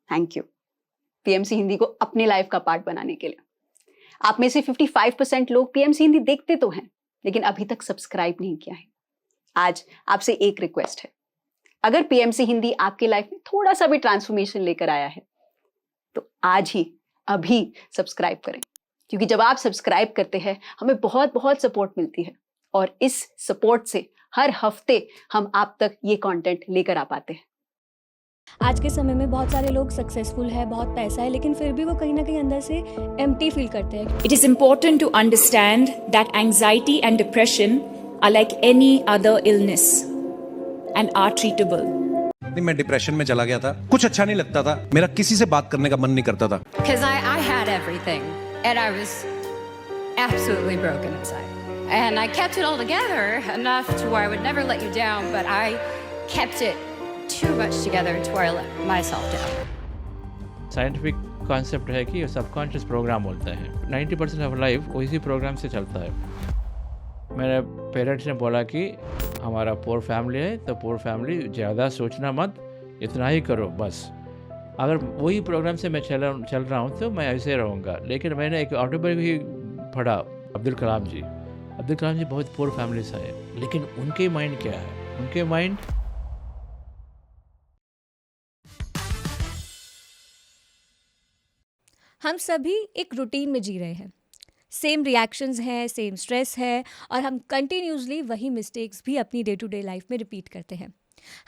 Thank you PMC Hindi को अपनी life का पार्ट बनाने के लिए। आप में से 55% लोग पीएमसी हिंदी देखते तो हैं, लेकिन अभी तक सब्सक्राइब नहीं किया है। आज आपसे एक रिक्वेस्ट है, अगर पीएमसी हिंदी आपकी लाइफ में थोड़ा सा भी ट्रांसफॉर्मेशन लेकर आया है तो आज ही अभी सब्सक्राइब करें, क्योंकि जब आप सब्सक्राइब करते हैं हमें बहुत बहुत सपोर्ट मिलती है और इस सपोर्ट से हर हफ्ते हम आप तक ये कंटेंट लेकर आ पाते हैं। आज के समय में बहुत सारे लोग सक्सेसफुल है, बहुत पैसा है, लेकिन फिर भी वो कहीं ना कहीं अंदर से एम्प्टी फील करते हैं। It is important to understand that anxiety and depression are like any other illness and are treatable. मैं डिप्रेशन में चला गया था, कुछ अच्छा नहीं लगता था, मेरा किसी से बात करने का मन नहीं करता था। Because I had everything and I was absolutely broken inside. And I kept it all together enough to where I would never let you down, but I kept it too much together to where I let myself down. Scientific concept है कि subconscious program बोलते हैं 90% of life उसी programme से चलता है। मेरे parents ने बोला कि हमारा पुअर फैमिली है तो पुअर फैमिली ज़्यादा सोचना मत, इतना ही करो बस। अगर वही प्रोग्राम से मैं चल रहा हूँ तो मैं ऐसे रहूँगा। लेकिन मैंने एक ऑटोबायोग्राफी पढ़ा, अब्दुल कलाम जी बहुत पुअर फैमिली से है, लेकिन उनके माइंड क्या है? उनके माइंड हम सभी एक रूटीन में जी रहे हैं, सेम रिएक्शंस हैं, सेम स्ट्रेस है, और हम कंटिन्यूसली वही मिस्टेक्स भी अपनी डे टू डे लाइफ में रिपीट करते हैं।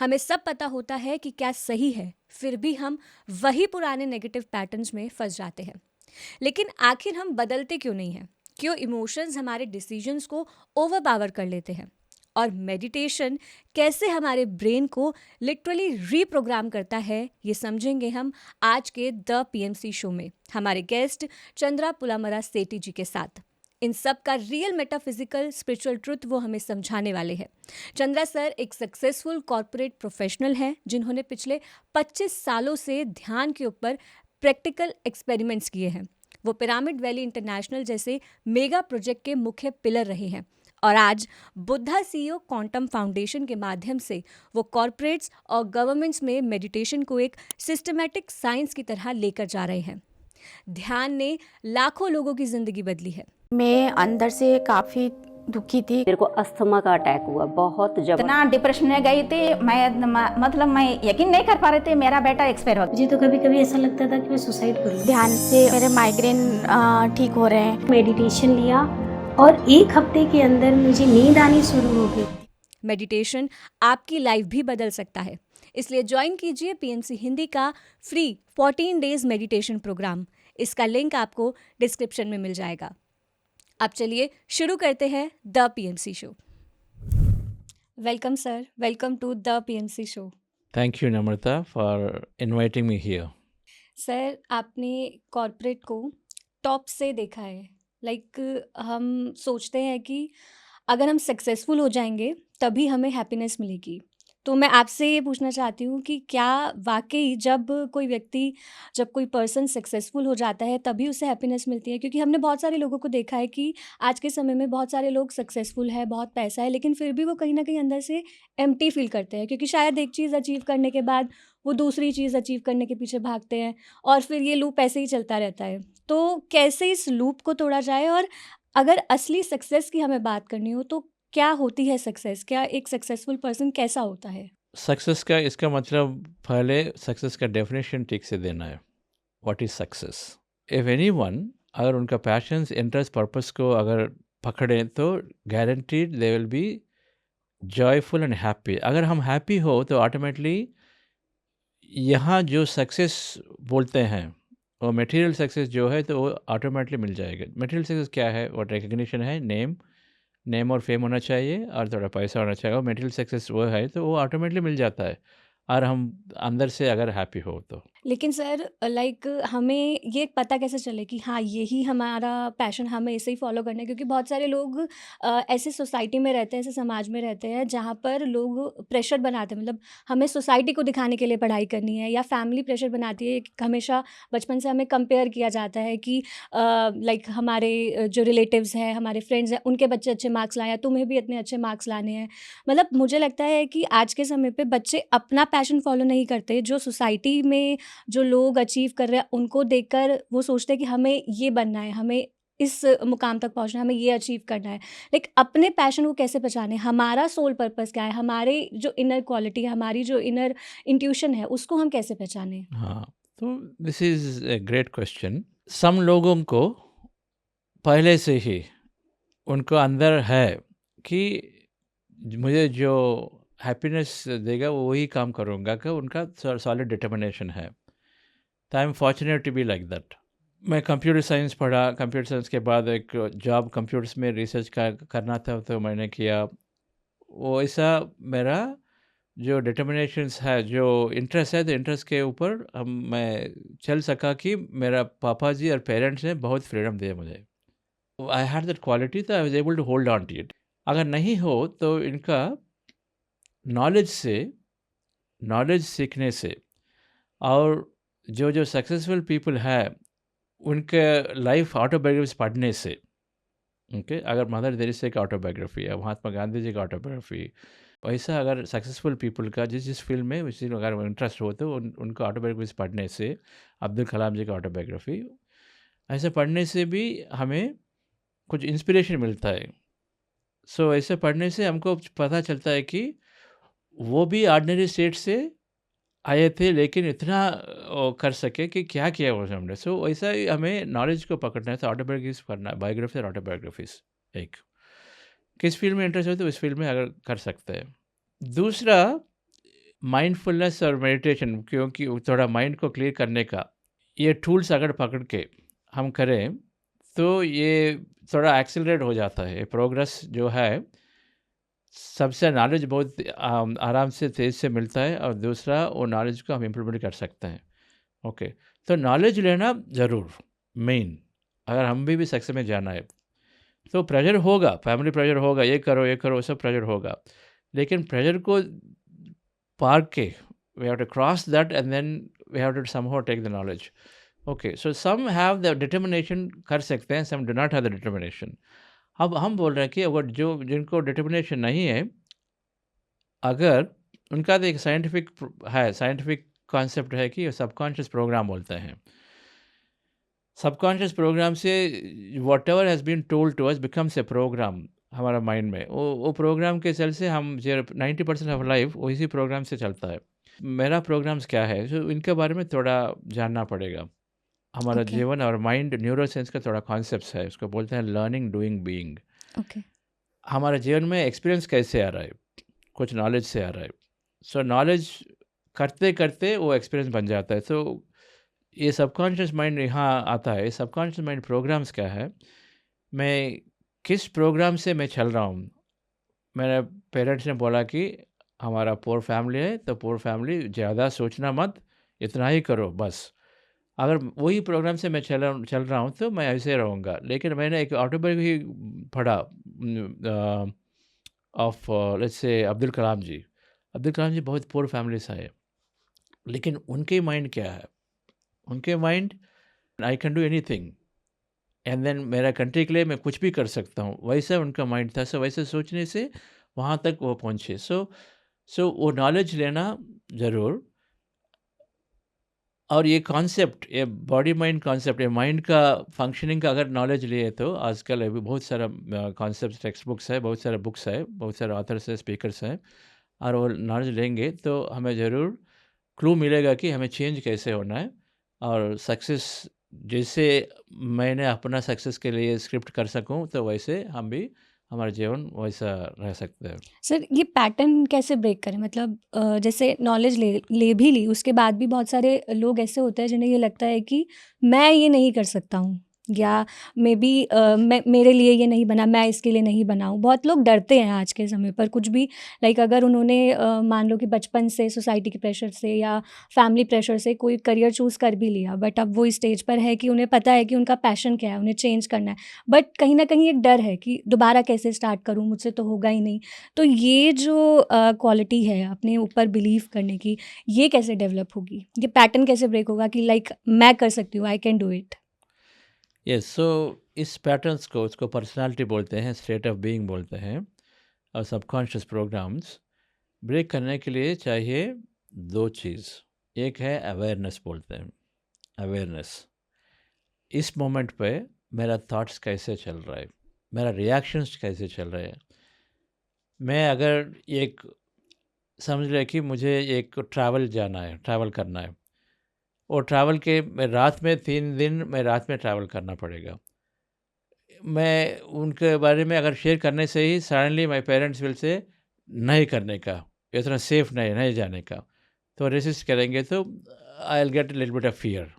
हमें सब पता होता है कि क्या सही है, फिर भी हम वही पुराने नेगेटिव पैटर्न्स में फंस जाते हैं। लेकिन आखिर हम बदलते क्यों नहीं हैं? क्यों इमोशंस हमारे डिसीजंस को ओवरपावर कर लेते हैं? और मेडिटेशन कैसे हमारे ब्रेन को लिटरली रीप्रोग्राम करता है, ये समझेंगे हम आज के द पीएमसी शो में हमारे गेस्ट चंद्रा पुलामरा सेठी जी के साथ। इन सब का रियल मेटाफिजिकल स्पिरिचुअल ट्रुथ वो हमें समझाने वाले हैं। चंद्रा सर एक सक्सेसफुल कॉर्पोरेट प्रोफेशनल हैं जिन्होंने पिछले 25 सालों से ध्यान के ऊपर प्रैक्टिकल एक्सपेरिमेंट्स किए हैं। वो पिरामिड वैली इंटरनेशनल जैसे मेगा प्रोजेक्ट के मुख्य पिलर रहे हैं, और आज बुद्धा सीईओ क्वांटम फाउंडेशन के माध्यम से वो कॉर्पोरेट्स और गवर्नमेंट्स में मेडिटेशन को एक सिस्टमैटिक साइंस की तरह लेकर जा रहे हैं। ध्यान ने लाखों लोगों की जिंदगी बदली है। मैं अंदर से काफ़ी दुखी थी। मेरे को अस्थमा का अटैक हुआ, बहुत जबरदस्त। इतना डिप्रेशन में गई थी मैं यकीन नहीं कर पा रही थी मेरा बेटा एक्सपायर हो गया। मुझे तो कभी कभी ऐसा लगता था कि मैं सुसाइड करूँ। ध्यान से मेरे माइग्रेन ठीक हो रहे हैं। मेडिटेशन लिया और 1 हफ्ते के अंदर मुझे नींद आनी शुरू हो गई। मेडिटेशन आपकी लाइफ भी बदल सकता है, इसलिए ज्वाइन कीजिए पीएमसी हिंदी का फ्री 14 डेज मेडिटेशन प्रोग्राम। इसका लिंक आपको डिस्क्रिप्शन में मिल जाएगा। अब चलिए शुरू करते हैं the PMC show. Welcome sir, welcome to the PMC show. Thank you Namrata for inviting me here. Sir, आपने कॉर्पोरेट को टॉप से देखा है। हम सोचते हैं कि अगर हम सक्सेसफुल हो जाएंगे तभी हमें हैप्पीनेस मिलेगी। तो मैं आपसे ये पूछना चाहती हूँ कि क्या वाकई जब कोई पर्सन सक्सेसफुल हो जाता है तभी उसे हैप्पीनेस मिलती है? क्योंकि हमने बहुत सारे लोगों को देखा है कि आज के समय में बहुत सारे लोग सक्सेसफुल है, बहुत पैसा है, लेकिन फिर भी वो कहीं ना कहीं अंदर से एम्प्टी फील करते हैं, क्योंकि शायद एक चीज़ अचीव करने के बाद वो दूसरी चीज़ अचीव करने के पीछे भागते हैं और फिर ये लूप ऐसे ही चलता रहता है। तो कैसे इस लूप को तोड़ा जाए? और अगर असली सक्सेस की हमें बात करनी हो तो क्या होती है सक्सेस? क्या एक सक्सेसफुल पर्सन कैसा होता है? सक्सेस का इसका मतलब पहले सक्सेस का डेफिनेशन ठीक से देना है। What is success? If anyone अगर उनका पैशंस, इंटरेस्ट, पर्पस को अगर पकड़ें तो guaranteed they will be joyful and happy. अगर हम हैप्पी हो तो ऑटोमेटिकली यहाँ जो सक्सेस बोलते हैं और मटेरियल सक्सेस जो है तो वो ऑटोमेटिकली मिल जाएगा। मटेरियल सक्सेस क्या है? वो रिकग्निशन है, नेम और फेम होना चाहिए और थोड़ा पैसा होना चाहिए। और मटेरियल सक्सेस वो है तो वो ऑटोमेटिकली मिल जाता है, और हम अंदर से अगर हैप्पी हो तो। लेकिन सर हमें ये पता कैसे चले कि हाँ यही हमारा पैशन, हमें इसे ही फॉलो करना है? क्योंकि बहुत सारे लोग ऐसे सोसाइटी में रहते हैं, ऐसे समाज में रहते हैं जहाँ पर लोग प्रेशर बनाते हैं। मतलब हमें सोसाइटी को दिखाने के लिए पढ़ाई करनी है, या फैमिली प्रेशर बनाती है। हमेशा बचपन से हमें कंपेयर किया जाता है कि हमारे जो रिलेटिव्स हैं, हमारे फ्रेंड्स हैं, उनके बच्चे अच्छे मार्क्स लाए, तुम्हें भी इतने अच्छे मार्क्स लाने हैं। मतलब मुझे लगता है कि आज के समय पे बच्चे अपना पैशन फॉलो नहीं करते, जो सोसाइटी में जो लोग अचीव कर रहे हैं उनको देखकर वो सोचते हैं कि हमें ये बनना है, हमें इस मुकाम तक पहुँचना है, हमें ये अचीव करना है। लाइक अपने पैशन को कैसे पहचानें, हमारा सोल पर्पस क्या है, हमारे जो इनर क्वालिटी है, हमारी जो इनर इंट्यूशन है, उसको हम कैसे पहचानें? हाँ, तो this is a great question. Some लोगों को पहले से ही उनको अंदर है कि मुझे जो हैप्पीनेस देगा वो वही काम करूँगा, कि उनका सॉलिड डिटर्मिनेशन है। तो I am fortunate to be like that. मैं कंप्यूटर साइंस पढ़ा, कंप्यूटर साइंस के बाद एक जॉब कंप्यूटर्स में रिसर्च करना था तो मैंने किया। वो ऐसा मेरा जो डिटर्मिनेशंस है, जो इंटरेस्ट है, तो इंटरेस्ट के ऊपर मैं चल सका कि मेरा पापा जी और पेरेंट्स ने बहुत फ्रीडम दिया मुझे। आई हैड दैट क्वालिटी, तो I was able to hold on to it. अगर नहीं हो तो इनका नॉलेज सीखने से, और जो सक्सेसफुल पीपल है उनके लाइफ ऑटोबायोग्राफीज पढ़ने से, ओके, अगर मदर तेरेसा की ऑटोबायोग्राफी है, महात्मा गांधी जी की ऑटोबायोग्राफी, वैसा अगर सक्सेसफुल पीपल का जिस फील्ड में उसी में अगर इंटरेस्ट हो तो उनको ऑटोबायोग्राफीज पढ़ने से, अब्दुल कलाम जी की ऑटोबायोग्राफी, ऐसे पढ़ने से भी हमें कुछ इंस्पिरेशन मिलता है। सो ऐसे पढ़ने से हमको पता चलता है कि वो भी ऑर्डिनरी स्टेट से आए थे, लेकिन इतना कर सके कि क्या किया उन्होंने। सो वैसा ही हमें नॉलेज को पकड़ना है, तो ऑटोबायोग्राफीज पढ़ना है, बायोग्राफी और ऑटोबायोग्राफीज। एक किस फील्ड में इंटरेस्ट हो तो उस फील्ड में अगर कर सकते हैं। दूसरा, माइंडफुलनेस और मेडिटेशन, क्योंकि थोड़ा माइंड को क्लियर करने का ये टूल्स अगर पकड़ के हम करें तो ये थोड़ा एक्सेलरेट हो जाता है प्रोग्रेस जो है। सबसे नॉलेज बहुत आराम से तेज़ से मिलता है, और दूसरा वो नॉलेज को हम इम्प्लीमेंट कर सकते हैं। ओके, तो नॉलेज लेना ज़रूर मेन, अगर हम भी सक्सेस में जाना है। तो प्रेशर होगा, फैमिली प्रेशर होगा, ये करो सब प्रेशर होगा, लेकिन प्रेशर को पार के we have to cross that and then we have to somehow take the knowledge. Okay, so some have the determination, कर सकते हैं, some do not have the determination. अब हम बोल रहे हैं कि अगर जिनको डिटर्मिनेशन नहीं है, अगर उनका तो एक साइंटिफिक कॉन्सेप्ट है कि सबकॉन्शियस प्रोग्राम बोलते हैं। सबकॉन्शियस प्रोग्राम से whatever has been told to us becomes a program हमारा माइंड में। वो प्रोग्राम के चल से हम 90% ऑफ लाइफ उसी प्रोग्राम से चलता है। मेरा प्रोग्राम्स क्या है, तो इनके बारे में थोड़ा जानना पड़ेगा। हमारा ओके। जीवन और माइंड न्यूरोसाइंस का थोड़ा कॉन्सेप्ट है, उसको बोलते हैं लर्निंग डूइंग बीइंग। ओके। हमारे जीवन में एक्सपीरियंस कैसे आ रहा है, कुछ नॉलेज से आ रहा है। सो नॉलेज करते करते वो एक्सपीरियंस बन जाता है। तो ये सबकॉन्शियस माइंड यहाँ आता है। सबकॉन्शियस माइंड प्रोग्राम्स क्या है, मैं किस प्रोग्राम से मैं चल रहा हूँ। मेरे पेरेंट्स ने बोला कि हमारा पुअर फैमिली है, तो पुअर फैमिली ज़्यादा सोचना मत, इतना ही करो बस। अगर वही प्रोग्राम से मैं चल रहा हूँ तो मैं ऐसे रहूँगा। लेकिन मैंने एक ऑटोबायोग्राफी पढ़ा of let's say Abdul Kalam जी। अब्दुल कलाम जी बहुत पुअर फैमिली से आए, लेकिन उनके माइंड क्या है, उनके mind I can do anything and then मेरा कंट्री के लिए मैं कुछ भी कर सकता हूँ, वैसा उनका माइंड था। सो वैसे सोचने से वहाँ तक वो पहुँचे। सो वो नॉलेज लेना ज़रूर। और ये कॉन्सेप्ट, ये बॉडी माइंड कॉन्सेप्ट, ये माइंड का फंक्शनिंग का अगर नॉलेज लिए तो आजकल अभी बहुत सारा कॉन्सेप्ट टेक्स्ट बुक्स है, बहुत सारे बुक्स है, बहुत सारे ऑथर्स है, स्पीकर्स हैं, और वो नॉलेज लेंगे तो हमें ज़रूर क्लू मिलेगा कि हमें चेंज कैसे होना है। और सक्सेस जैसे मैंने अपना सक्सेस के लिए स्क्रिप्ट कर सकूं, तो वैसे हम भी हमारा जीवन वैसा रह सकते हैं। सर ये पैटर्न कैसे ब्रेक करें? मतलब जैसे नॉलेज ले भी ली, उसके बाद भी बहुत सारे लोग ऐसे होते हैं जिन्हें ये लगता है कि मैं ये नहीं कर सकता हूँ, या मे बी मेरे लिए ये नहीं बना, मैं इसके लिए नहीं बना हूँ। बहुत लोग डरते हैं आज के समय पर कुछ भी, लाइक अगर उन्होंने मान लो कि बचपन से सोसाइटी के प्रेशर से या फैमिली प्रेशर से कोई करियर चूज़ कर भी लिया, बट अब वो इस स्टेज पर है कि उन्हें पता है कि उनका पैशन क्या है, उन्हें चेंज करना है, बट कहीं ना कहीं एक डर है कि दोबारा कैसे स्टार्ट करूँ, मुझसे तो होगा ही नहीं। तो ये जो क्वालिटी है अपने ऊपर बिलीव करने की, ये कैसे डेवलप होगी? ये पैटर्न कैसे ब्रेक होगा कि लाइक मैं कर सकती हूँ, I can do it? Yes, so इस पैटर्न्स को, उसको पर्सनालिटी बोलते हैं, स्टेट ऑफ बीइंग बोलते हैं, और सबकॉन्शियस प्रोग्राम्स ब्रेक करने के लिए चाहिए दो चीज़। एक है अवेयरनेस बोलते हैं, अवेयरनेस। इस मोमेंट पे मेरा थॉट्स कैसे चल रहा है, मेरा रिएक्शंस कैसे चल रहे हैं। मैं अगर एक समझ रहे कि मुझे एक ट्रैवल जाना है, ट्रैवल करना है, और ट्रैवल के मैं रात में 3 दिन मैं रात में ट्रैवल करना पड़ेगा। मैं उनके बारे में अगर शेयर करने से ही suddenly my parents will say नहीं करने का, इतना सेफ नहीं जाने का, तो रेसिस्ट करेंगे तो I will get little bit of fear.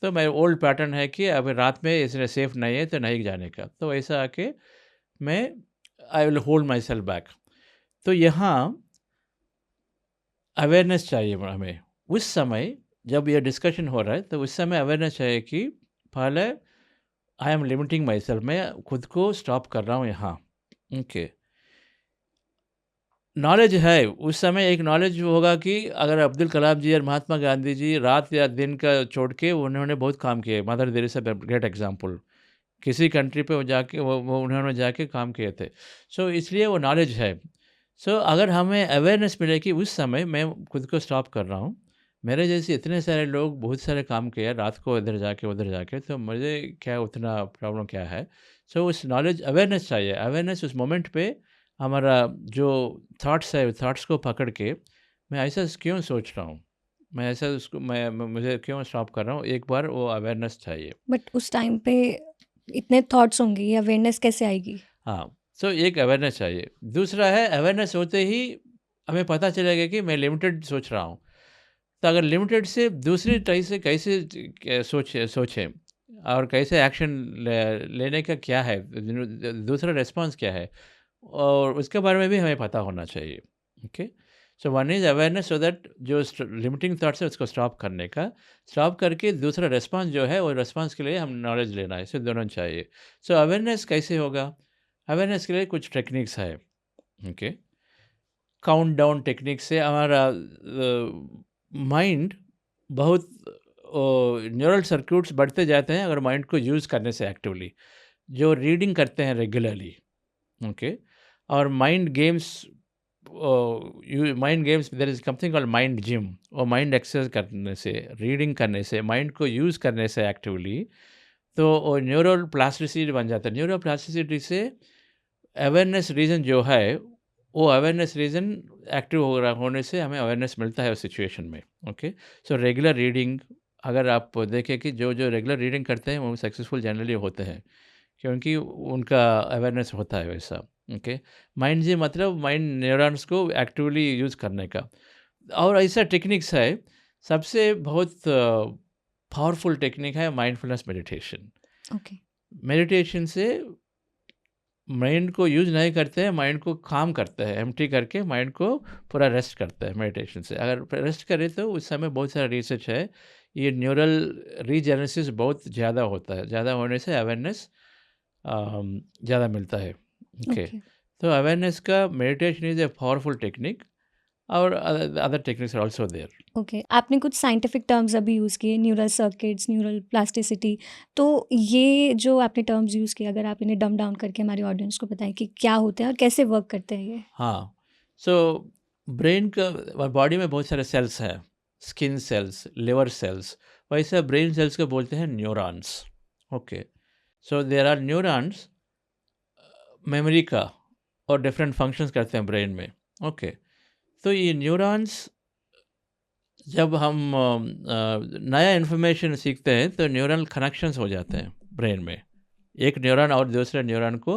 तो मेरा ओल्ड पैटर्न है कि अब रात में इसलिए सेफ नहीं है तो नहीं जाने का, तो ऐसा आके मैं I will hold my self back. तो यहाँ अवेयरनेस चाहिए हमें। उस समय जब ये डिस्कशन हो रहा है तो उस समय अवेयरनेस चाहिए कि पहले I am limiting my self, मैं खुद को स्टॉप कर रहा हूँ यहाँ। ओके, नॉलेज है उस समय, एक नॉलेज होगा कि अगर अब्दुल कलाम जी और महात्मा गांधी जी रात या दिन का छोड़ के उन्होंने बहुत काम किए। मदर तेरेसा ग्रेट एग्जाम्पल, किसी कंट्री पे वो जाके वो उन्होंने जाके काम किए थे। सो इसलिए वो नॉलेज है। सो अगर हमें अवेयरनेस मिले कि उस समय मैं खुद को स्टॉप कर रहा हूँ, मेरे जैसे इतने सारे लोग बहुत सारे काम किए रात को इधर जाके उधर जाके, तो मुझे क्या उतना प्रॉब्लम क्या है। सो उस नॉलेज अवेयरनेस चाहिए। अवेयरनेस उस मोमेंट पे हमारा जो थॉट्स है, थॉट्स को पकड़ के मैं ऐसा क्यों सोच रहा हूँ, मैं ऐसा उसको मुझे क्यों स्टॉप कर रहा हूँ, एक बार वो अवेयरनेस चाहिए। बट उस टाइम पे इतने थॉट्स होंगे, ये अवेयरनेस कैसे आएगी? हाँ, सो एक अवेयरनेस चाहिए। दूसरा है अवेयरनेस होते ही हमें पता चलेगा कि मैं लिमिटेड सोच रहा हूँ। तो अगर लिमिटेड से दूसरी तरह से कैसे सोचें और कैसे एक्शन लेने का क्या है, दूसरा रिस्पॉन्स क्या है, और उसके बारे में भी हमें पता होना चाहिए। Okay, so one is awareness so that जो लिमिटिंग थॉट्स है उसको स्टॉप करने का, स्टॉप करके दूसरा रिस्पॉन्स जो है वो रिस्पॉन्स के लिए हम नॉलेज लेना है, इसे दोनों चाहिए। सो अवेयरनेस कैसे होगा? अवेयरनेस के लिए कुछ टेक्निक्स है। ओके, काउंट डाउन टेक्निक से हमारा माइंड बहुत न्यूरल सर्क्यूट्स बढ़ते जाते हैं अगर माइंड को यूज़ करने से एक्टिवली। जो रीडिंग करते हैं रेगुलरली, ओके, और mind games there is something called mind gym, और माइंड एक्सरसाइज करने से, रीडिंग करने से, माइंड को यूज़ करने से एक्टिवली, तो न्यूरल प्लास्टिसिटी बन जाता है। न्यूरल प्लास्टिसिटी से अवेयरनेस रीजन जो है, वो अवेयरनेस रीजन एक्टिव होने से हमें अवेयरनेस मिलता है उस सिचुएशन में। ओके, सो रेगुलर रीडिंग, अगर आप देखें कि जो रेगुलर रीडिंग करते हैं वो सक्सेसफुल जनरली होते हैं, क्योंकि उनका अवेयरनेस होता है वैसा। ओके, माइंड जी मतलब माइंड न्यूरॉन्स को एक्टिवली यूज़ करने का। और ऐसा टेक्निक्स है, सबसे बहुत पावरफुल टेक्निक है माइंडफुलनेस मेडिटेशन। ओके, मेडिटेशन से माइंड को यूज़ नहीं करते हैं, माइंड को काम करते हैं, एम्प्टी करके माइंड को पूरा रेस्ट करते हैं मेडिटेशन से। अगर रेस्ट करें तो उस समय बहुत सारा रिसर्च है, ये न्यूरल रीजेनेसिस बहुत ज़्यादा होता है, ज़्यादा होने से अवेयरनेस ज़्यादा मिलता है। ओके, तो अवेयरनेस का meditation is a powerful technique, और other techniques are also there. Okay, आपने कुछ साइंटिफिक टर्म्स अभी यूज़ किए, न्यूरल सर्किट्स, न्यूरल प्लास्टिसिटी, तो ये जो आपने टर्म्स यूज़ किए, अगर आप इन्हें डम डाउन करके हमारे ऑडियंस को बताएं कि क्या होते हैं और कैसे वर्क करते हैं ये। हाँ, सो ब्रेन का, बॉडी में बहुत सारे सेल्स हैं, स्किन सेल्स, लिवर सेल्स, वैसे ब्रेन सेल्स को बोलते हैं neurons. Okay, so there are neurons memory का और डिफरेंट फंक्शंस करते हैं ब्रेन में। ओके, तो ये न्यूरॉन्स जब हम नया इन्फॉर्मेशन सीखते हैं तो न्यूरल कनेक्शंस हो जाते हैं ब्रेन में, एक न्यूरॉन और दूसरे न्यूरॉन को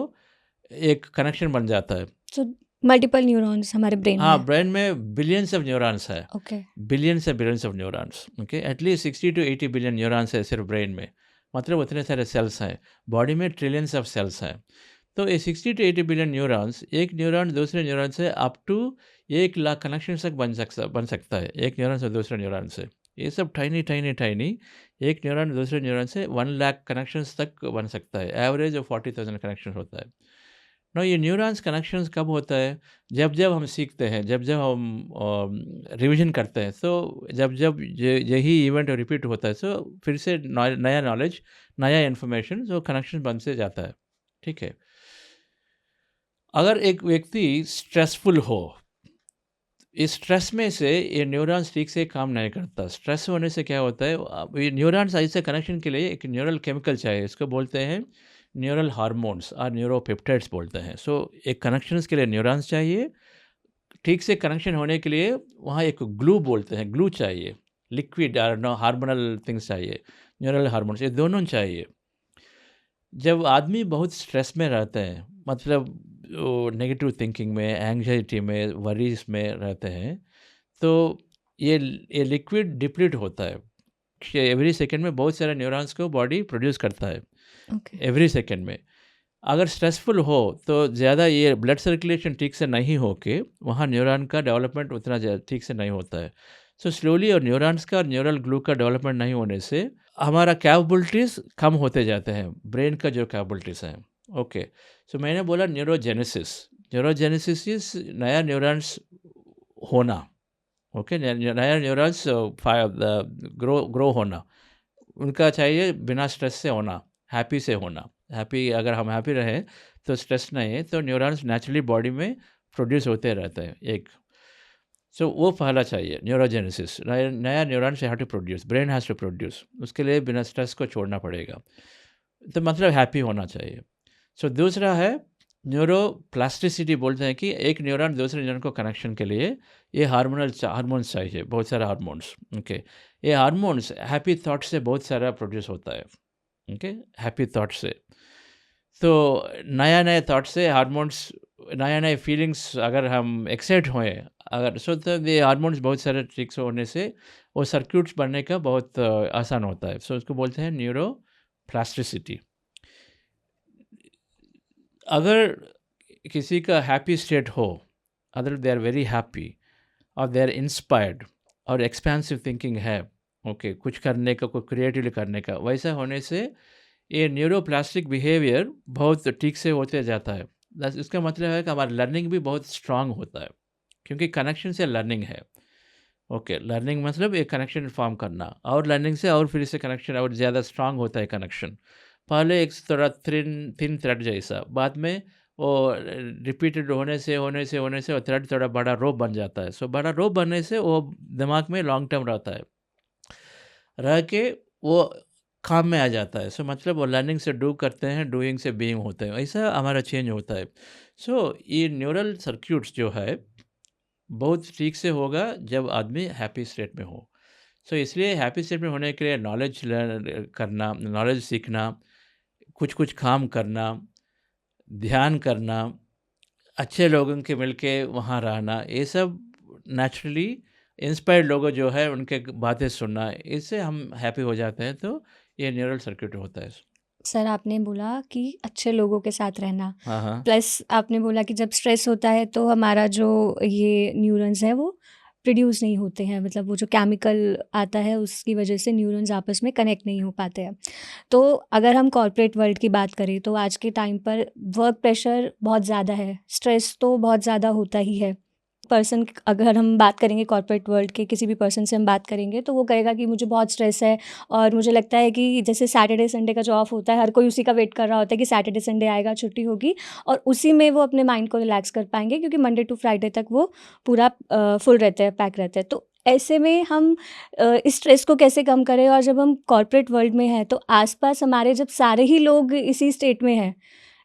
एक कनेक्शन बन जाता है। सो मल्टीपल न्यूरॉन्स हमारे ब्रेन में? हाँ, ब्रेन में बिलियंस ऑफ न्यूरॉन्स है। Okay, billions of neurons. Okay, at least 60 to 80 billion neurons है सिर्फ ब्रेन में, मतलब उतने सारे सेल्स हैं। बॉडी में ट्रिलियंस ऑफ सेल्स हैं। तो ये 60 to 80 बिलियन न्यूरॉन्स, एक न्यूरॉन दूसरे न्यूरॉन से अप टू 1 लाख कनेक्शन तक बन सकता है, एक न्यूरॉन से दूसरे न्यूरॉन से। ये सब टाइनी एक न्यूरॉन दूसरे न्यूरॉन से 1 लाख कनेक्शंस तक बन सकता है। एवरेज ऑफ 40,000 कनेक्शन होता है। ना ये न्यूरॉन्स कनेक्शंस कब होता है? जब हम सीखते हैं, जब हम रिवीजन करते हैं, तो जब यही इवेंट रिपीट होता है, तो फिर से नया नॉलेज, नया इन्फॉर्मेशन, जो कनेक्शन बन से जाता है। ठीक है, अगर एक व्यक्ति स्ट्रेसफुल हो, इस स्ट्रेस में से ये न्यूरॉन्स ठीक से काम नहीं करता। स्ट्रेस होने से क्या होता है, ये न्यूरॉन्स ऐसे कनेक्शन के लिए एक न्यूरल केमिकल चाहिए, इसको बोलते हैं न्यूरल हार्मोन्स और न्यूरोपेप्टाइड्स बोलते हैं। सो एक कनेक्शंस के लिए न्यूरॉन्स चाहिए, ठीक से कनेक्शन होने के लिए वहाँ एक ग्लू बोलते हैं, ग्लू चाहिए, लिक्विड और हार्मोनल थिंग्स चाहिए, न्यूरल हार्मोन्स, ये दोनों चाहिए। जब आदमी बहुत स्ट्रेस में रहते हैं, मतलब नेगेटिव थिंकिंग में, एंग्जाइटी में, वरीज में रहते हैं, तो ये लिक्विड डिप्लीट होता है। एवरी सेकेंड में बहुत सारे न्यूरॉन्स को बॉडी प्रोड्यूस करता है, एवरी सेकेंड में। अगर स्ट्रेसफुल हो तो ज़्यादा ये ब्लड सर्कुलेशन ठीक से नहीं हो के वहाँ न्यूरॉन का डेवलपमेंट उतना ठीक से नहीं होता है। सो स्लोली और न्यूरॉन्स का और न्यूरल ग्लू का डेवलपमेंट नहीं होने से हमारा कैपेबिलिटीज़ कम होते जाते हैं, ब्रेन का जो कैपेबिलिटीज़ हैं। ओके, सो मैंने बोला न्यूरोजेनेसिस इज नया न्यूरॉन्स होना। ओके, नया न्यूरॉन्स ग्रो होना, उनका चाहिए बिना स्ट्रेस से होना, हैप्पी से होना। हैप्पी, अगर हम हैप्पी रहें तो स्ट्रेस नहीं है, तो न्यूरॉन्स नेचुरली बॉडी में प्रोड्यूस होते रहते हैं एक। सो वो पहला चाहिए न्यूरोजेनेसिस, नया neurons have to produce, brain has to produce, उसके लिए बिना स्ट्रेस को छोड़ना पड़ेगा, तो मतलब हैप्पी होना चाहिए। सो दूसरा है न्यूरोप्लास्टिसिटी, बोलते हैं कि एक न्यूरॉन दूसरे न्यूरॉन को कनेक्शन के लिए ये हार्मोन्स चाहिए, बहुत सारे हार्मोन्स। ओके, ये हार्मोन्स हैप्पी थॉट से बहुत सारा प्रोड्यूस होता है। ओके, हैप्पी थॉट से, तो नया नए थॉट से हार्मोन्स, नया नए फीलिंग्स अगर हम एक्साइट होए, अगर सो तो ये हार्मोन्स बहुत सारे ठीक से होने से वो सर्क्यूट्स बनने का बहुत आसान होता है। सो उसको बोलते हैं न्यूरोप्लास्टिसिटी। अगर किसी का हैप्पी स्टेट हो, other they are very happy और दे आर इंस्पायर्ड और एक्सपेंसिव थिंकिंग है, ओके, कुछ करने का, कोई क्रिएटिवली करने का, वैसा होने से ये न्यूरोप्लास्टिक बिहेवियर बहुत ठीक से होते जाता है। इसका मतलब है कि हमारा लर्निंग भी बहुत स्ट्रांग होता है, क्योंकि कनेक्शन से लर्निंग है। ओके, लर्निंग मतलब एक कनेक्शन फॉर्म करना, और लर्निंग से और फिर से कनेक्शन और ज़्यादा स्ट्रांग होता है कनेक्शन। पहले एक थोड़ा थिन थ्रेड जैसा, बाद में वो रिपीटेड होने से वो थ्रेड थोड़ा बड़ा रोप बन जाता है। सो बड़ा रोप बनने से वो दिमाग में लॉन्ग टर्म रहता है, रह के वो काम में आ जाता है। सो मतलब वो लर्निंग से डू करते हैं, डूइंग से बीइंग होते हैं, ऐसा हमारा चेंज होता है। सो ये न्यूरल सर्क्यूट्स जो है बहुत ठीक से होगा जब आदमी हैप्पी स्टेट में हो। सो इसलिए हैप्पी स्टेट में होने के लिए नॉलेज लर्न करना, नॉलेज सीखना, कुछ काम करना, ध्यान करना, अच्छे लोगों के मिलके वहाँ रहना, ये सब नेचुरली इंस्पायर्ड लोगों जो है उनके बातें सुनना, इससे हम हैप्पी हो जाते हैं। तो ये न्यूरल सर्किट होता है। सर आपने बोला कि अच्छे लोगों के साथ रहना, हाँ हाँ, प्लस आपने बोला कि जब स्ट्रेस होता है तो हमारा जो ये न्यूरॉन्स हैं वो प्रोड्यूस नहीं होते हैं, मतलब वो जो केमिकल आता है उसकी वजह से न्यूरॉन्स आपस में कनेक्ट नहीं हो पाते हैं। तो अगर हम कॉर्पोरेट वर्ल्ड की बात करें तो आज के टाइम पर वर्क प्रेशर बहुत ज़्यादा है, स्ट्रेस तो बहुत ज़्यादा होता ही है। पर्सन, अगर हम बात करेंगे कॉर्पोरेट वर्ल्ड के किसी भी पर्सन से हम बात करेंगे तो वो कहेगा कि मुझे बहुत स्ट्रेस है, और मुझे लगता है कि जैसे सैटरडे संडे का जो ऑफ होता है, हर कोई उसी का वेट कर रहा होता है कि सैटरडे संडे आएगा, छुट्टी होगी, और उसी में वो अपने माइंड को रिलैक्स कर पाएंगे, क्योंकि मंडे टू फ्राइडे तक वो पूरा फुल रहते हैं, पैक रहते हैं। तो ऐसे में हम इस स्ट्रेस को कैसे कम करें? और जब हम कॉर्पोरेट वर्ल्ड में हैं तो आसपास हमारे जब सारे ही लोग इसी स्टेट में हैं,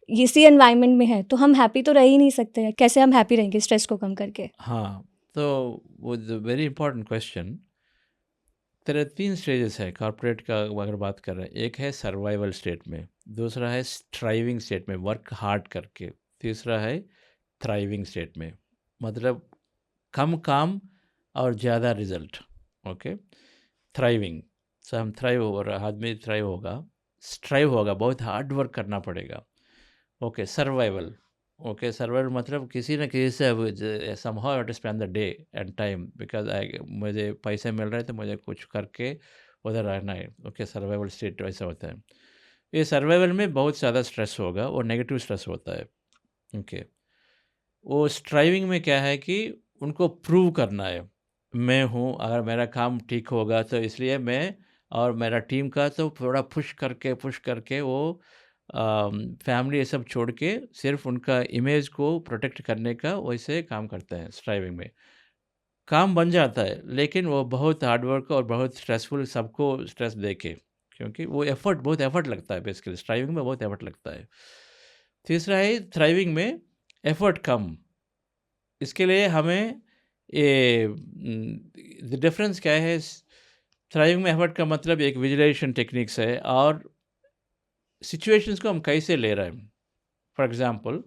इसी एनवायरनमेंट में है, तो हम हैप्पी तो रह ही नहीं सकते हैं। कैसे हम हैप्पी रहेंगे स्ट्रेस को कम करके? हाँ, तो वो वेरी इंपॉर्टेंट क्वेश्चन। तेरे 3 स्टेजेस है कॉर्पोरेट का अगर बात कर रहे हैं। एक है सर्वाइवल स्टेट में, दूसरा है स्ट्राइविंग स्टेट में, वर्क हार्ड करके, तीसरा है थ्राइविंग स्टेट में, मतलब कम काम और ज़्यादा रिजल्ट। ओके, थ्राइविंग, सो हम थ्राइव हो रहा, आदमी थ्राइव होगा, स्ट्राइव होगा, बहुत हार्ड वर्क करना पड़ेगा। ओके, सर्वाइवल, ओके, सर्वाइवल मतलब किसी न किसी से somehow have to spend the day and time, because मुझे पैसे मिल रहे हैं तो मुझे कुछ करके उधर रहना है। ओके, सर्वाइवल स्टेट वैसा होता है। ये सर्वाइवल में बहुत ज़्यादा स्ट्रेस होगा, वो नेगेटिव स्ट्रेस होता है। ओके, वो स्ट्राइविंग में क्या है कि उनको प्रूव करना है, मैं हूँ, अगर मेरा काम ठीक होगा तो इसलिए मैं और मेरा टीम का, तो थोड़ा पुश करके वो फैमिली ये सब छोड़ के सिर्फ उनका इमेज को प्रोटेक्ट करने का वैसे काम करते हैं स्ट्राइविंग में। काम बन जाता है, लेकिन वो बहुत हार्ड वर्क और बहुत स्ट्रेसफुल, सबको स्ट्रेस दे के, क्योंकि वो बहुत एफर्ट लगता है। बेसिकली स्ट्राइविंग में बहुत एफर्ट लगता है। तीसरा है थ्राइविंग में एफर्ट कम। इसके लिए हमें ये द डिफरेंस क्या है? थ्राइविंग में एफर्ट का मतलब एक विजुअलाइजेशन टेक्निक्स है और सिचुएशंस को हम कैसे ले रहे हैं। फॉर एग्जांपल,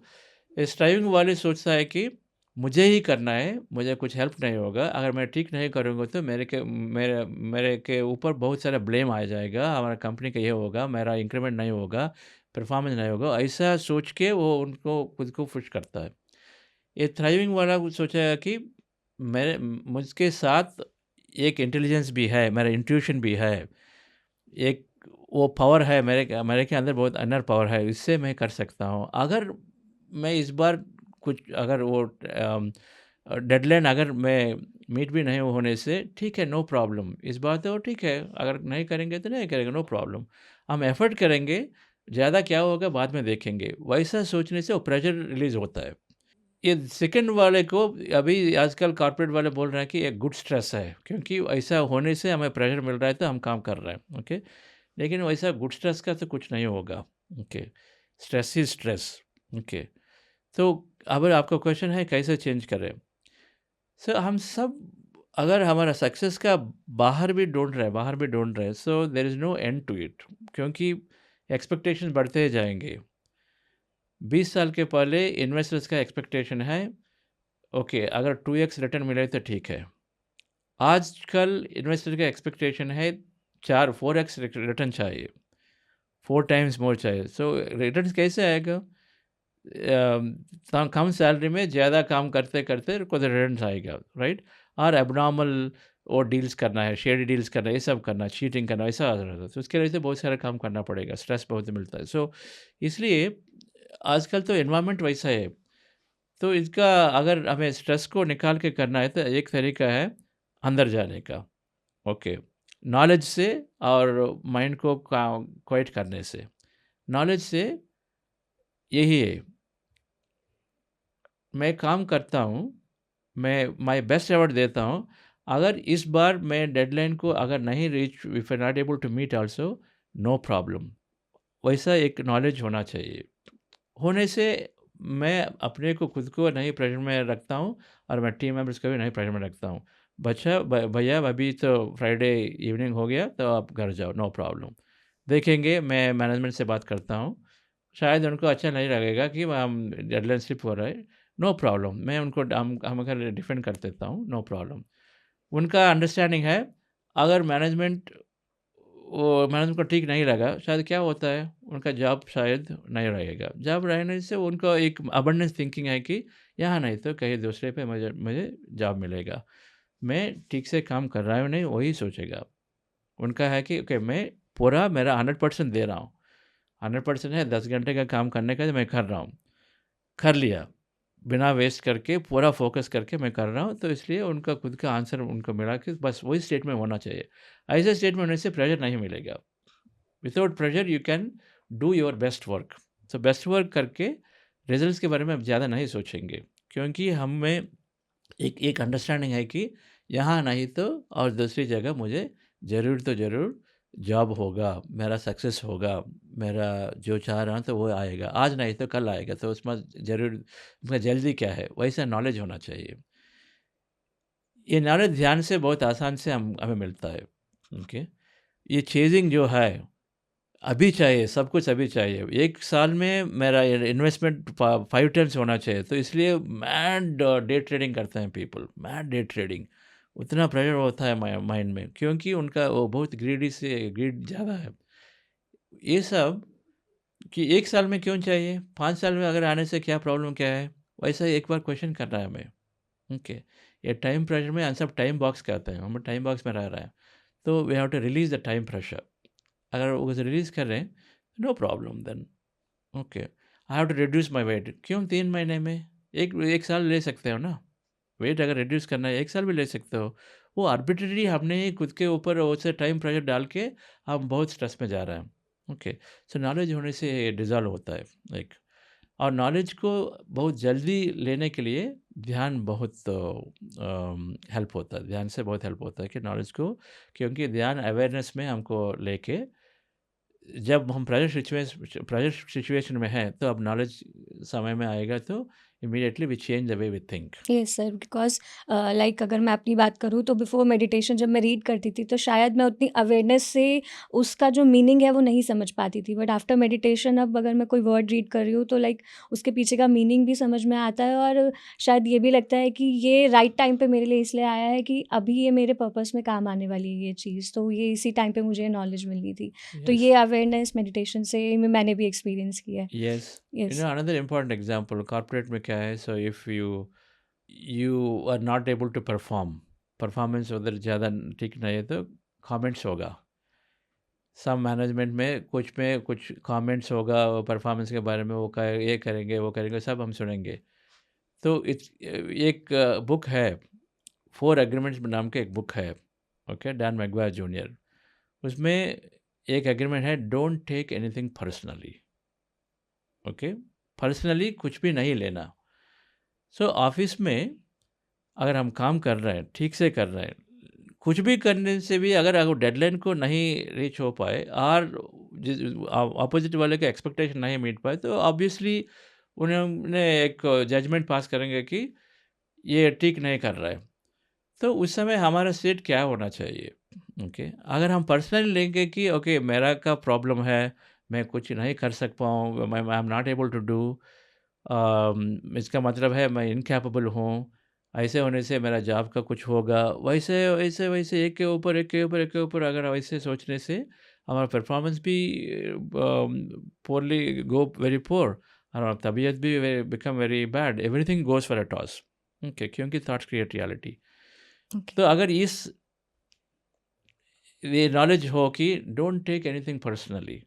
स्ट्राइविंग वाले सोचता है कि मुझे ही करना है, मुझे कुछ हेल्प नहीं होगा, अगर मैं ठीक नहीं करूँगा तो मेरे के ऊपर बहुत सारा ब्लेम आ जाएगा, हमारा कंपनी का ये होगा, मेरा इंक्रीमेंट नहीं होगा, परफॉर्मेंस नहीं होगा, ऐसा सोच के वो उनको खुद को पुश करता है। ये थ्राइविंग वाला सोचेगा कि मुझके साथ एक इंटेलिजेंस भी है, मेरा इंट्यूशन भी है, एक वो पावर है मेरे के अंदर, बहुत इनर पावर है, इससे मैं कर सकता हूँ। अगर मैं इस बार कुछ अगर वो डेडलाइन अगर मैं मीट भी नहीं होने से, ठीक है, नो प्रॉब्लम, इस बार तो ठीक है, अगर नहीं करेंगे तो नहीं करेंगे, नो प्रॉब्लम, हम एफर्ट करेंगे, ज़्यादा क्या होगा बाद में देखेंगे। वैसा सोचने से वो प्रेशर रिलीज होता है। ये सेकंड वाले को अभी आजकल कॉर्पोरेट वाले बोल रहे हैं कि एक गुड स्ट्रेस है, क्योंकि ऐसा होने से हमें प्रेशर मिल रहा है तो हम काम कर रहे हैं। ओके, लेकिन वैसा गुड स्ट्रेस का तो कुछ नहीं होगा। ओके, स्ट्रेस ही स्ट्रेस। ओके, तो अब आपका क्वेश्चन है कैसे चेंज करें? सो हम सब अगर हमारा सक्सेस का बाहर भी ढूंढ रहे, so there is no end to it, क्योंकि एक्सपेक्टेशन बढ़ते ही जाएंगे। 20 साल के पहले इन्वेस्टर्स का एक्सपेक्टेशन है, ओके, अगर 2x रिटर्न मिले तो ठीक है। आजकल इन्वेस्टर का एक्सपेक्टेशन है 4x रिटर्न चाहिए, 4 टाइम्स मोर चाहिए। सो रिटर्न कैसे आएगा? कम सैलरी में ज़्यादा काम करते करते को रिटर्न आएगा, राइट? और एबनॉर्मल और डील्स करना है, शेयर डील्स करना है, ये सब करना, चीटिंग करना, ऐसा आ रहा था। तो उसके वजह से बहुत सारा काम करना पड़ेगा, स्ट्रेस बहुत मिलता है। सो इसलिए आजकल तो एनवायरनमेंट वैसा है, तो इसका अगर हमें स्ट्रेस को निकाल के करना है तो एक तरीका है अंदर जाने का। ओके, नॉलेज से और माइंड को क्वाइट करने से। नॉलेज से यही है, मैं काम करता हूँ, मैं माय बेस्ट एफर्ट देता हूँ, अगर इस बार मैं डेडलाइन को अगर नहीं reach, if I not able to meet also, no problem. वैसा एक नॉलेज होना चाहिए। होने से मैं अपने को खुद को नहीं प्रेशर में रखता हूँ और मैं टीम मेंबर्स को भी नहीं प्रेशर में रखता हूँ। भैया अभी तो फ्राइडे इवनिंग हो गया तो आप घर जाओ, नो प्रॉब्लम। देखेंगे, मैं मैनेजमेंट से बात करता हूँ, शायद उनको अच्छा नहीं लगेगा कि हम डेडलाइन स्लिप हो रहा है, नो प्रॉब्लम, मैं उनको हम अगर डिफेंड कर देता हूँ, नो प्रॉब्लम। उनका अंडरस्टैंडिंग है। अगर मैनेजमेंट को ठीक नहीं लगा, शायद क्या होता है, उनका जॉब शायद नहीं रहेगा। जॉब रहने से उनको एक अबंडेंस थिंकिंग है कि यहाँ नहीं तो कहीं दूसरे पे मुझे जॉब मिलेगा, मैं ठीक से काम कर रहा हूँ नहीं, वही सोचेगा। उनका है कि ओके, मैं पूरा मेरा 100% दे रहा हूँ, 100% है, 10 घंटे का काम करने का, मैं कर रहा हूँ, कर लिया बिना वेस्ट करके, पूरा फोकस करके मैं कर रहा हूँ। तो इसलिए उनका खुद का आंसर उनको मिला कि बस वही स्टेट में होना चाहिए। ऐसे स्टेट में होने से प्रेशर नहीं मिलेगा। Without pressure you can do your best work. तो बेस्ट वर्क करके रिजल्ट्स के बारे में अब ज़्यादा नहीं सोचेंगे, क्योंकि हमें एक अंडरस्टैंडिंग है कि यहाँ नहीं तो और दूसरी जगह मुझे ज़रूर तो ज़रूर जॉब होगा, मेरा सक्सेस होगा, मेरा जो चाह रहा हूँ तो वो आएगा, आज नहीं तो कल आएगा, तो उसमें ज़रूर, उसमें जल्दी क्या है, वैसा नॉलेज होना चाहिए। ये नॉलेज ध्यान से बहुत आसान से हमें मिलता है। ओके, ये चेजिंग जो है अभी चाहिए, सब कुछ अभी चाहिए। 1 साल में मेरा इन्वेस्टमेंट 5 टाइम्स होना चाहिए, तो इसलिए मैड डे ट्रेडिंग करते हैं पीपल, मैड डे ट्रेडिंग। उतना प्रेशर होता है माइंड में, क्योंकि उनका वो बहुत ग्रीड ज़्यादा है। ये सब कि 1 साल में क्यों चाहिए, 5 साल में अगर आने से क्या प्रॉब्लम क्या है, वैसा ही एक बार क्वेश्चन करना है हमें। ओके, ये टाइम प्रेशर में हम सब टाइम बॉक्स कहते हैं, हम टाइम बॉक्स में रह रहे हैं, तो we have to release the time pressure. अगर वो रिलीज़ कर रहे हैं, no problem then. Okay, I have to reduce my weight, क्यों 3 महीने में, एक साल ले सकते हो ना। वेट अगर रिड्यूस करना है 1 साल भी ले सकते हो। वो आर्बिट्रेरी हमने ही खुद के ऊपर उससे टाइम प्रेशर डाल के हम बहुत स्ट्रेस में जा रहे हैं। ओके, सो नॉलेज होने से डिज़ॉल्व होता है। लाइक और नॉलेज को बहुत जल्दी लेने के लिए ध्यान बहुत हेल्प होता है, ध्यान से बहुत हेल्प होता है कि नॉलेज को, क्योंकि ध्यान अवेयरनेस में हमको लेके जब हम प्रेजेंट सिचुएशन में हैं तो अब नॉलेज समय में आएगा तो immediately we change the way we think. Yes sir, because like अगर मैं अपनी बात करूँ तो बिफोर मेडिटेशन जब मैं रीड करती थी तो शायद मैं उतनी अवेयरनेस से उसका जो मीनिंग है वो नहीं समझ पाती थी, बट आफ्टर मेडिटेशन अब अगर मैं कोई वर्ड रीड कर रही हूँ तो लाइक उसके पीछे का मीनिंग भी समझ में आता है, और शायद ये भी लगता है कि ये राइट टाइम पे मेरे लिए इसलिए आया है कि अभी ये मेरे पर्पस में काम आने वाली है ये चीज़, तो ये इसी टाइम पे मुझे नॉलेज मिलनी थी। तो ये अवेयरनेस मेडिटेशन से मैंने भी एक्सपीरियंस किया है। Yes, you yes. No another important example corporate में क्या है, so if you are not able to performance उधर ज़्यादा ठीक नहीं है तो कमेंट्स होगा, सब मैनेजमेंट में कुछ कमेंट्स होगा परफॉर्मेंस के बारे में, वो ये करेंगे वो करेंगे, सब हम सुनेंगे। तो एक बुक है 4 एग्रीमेंट्स नाम के एक बुक है, ओके, डैन मैकग्वायर जूनियर, उसमें एक एग्रीमेंट है don't take anything personally, okay, personally कुछ भी नहीं लेना। सो ऑफिस में अगर हम काम कर रहे हैं, ठीक से कर रहे हैं, कुछ भी करने से भी अगर डेडलाइन को नहीं रीच हो पाए और ऑपोजिट वाले के एक्सपेक्टेशन नहीं मीट पाए तो ऑब्वियसली उन्होंने एक जजमेंट पास करेंगे कि ये ठीक नहीं कर रहा है। तो उस समय हमारा स्टेट क्या होना चाहिए, ओके, अगर हम पर्सनली लेंगे कि ओके मेरा का प्रॉब्लम है, मैं कुछ नहीं कर सकता हूँ, मैं I am not able to do, इसका मतलब है मैं इनकैपेबल हूँ, ऐसे होने से मेरा जॉब का कुछ होगा, वैसे वैसे वैसे एक के ऊपर एक के ऊपर एक के ऊपर अगर वैसे सोचने से हमारा परफॉर्मेंस भी पोरली गो वेरी पोर, और हमारा तबीयत भी become very bad, everything goes for a toss, okay, क्योंकि थॉट्स क्रिएट रियलिटी। तो अगर ये नॉलेज हो कि डोंट टेक एनीथिंग पर्सनली,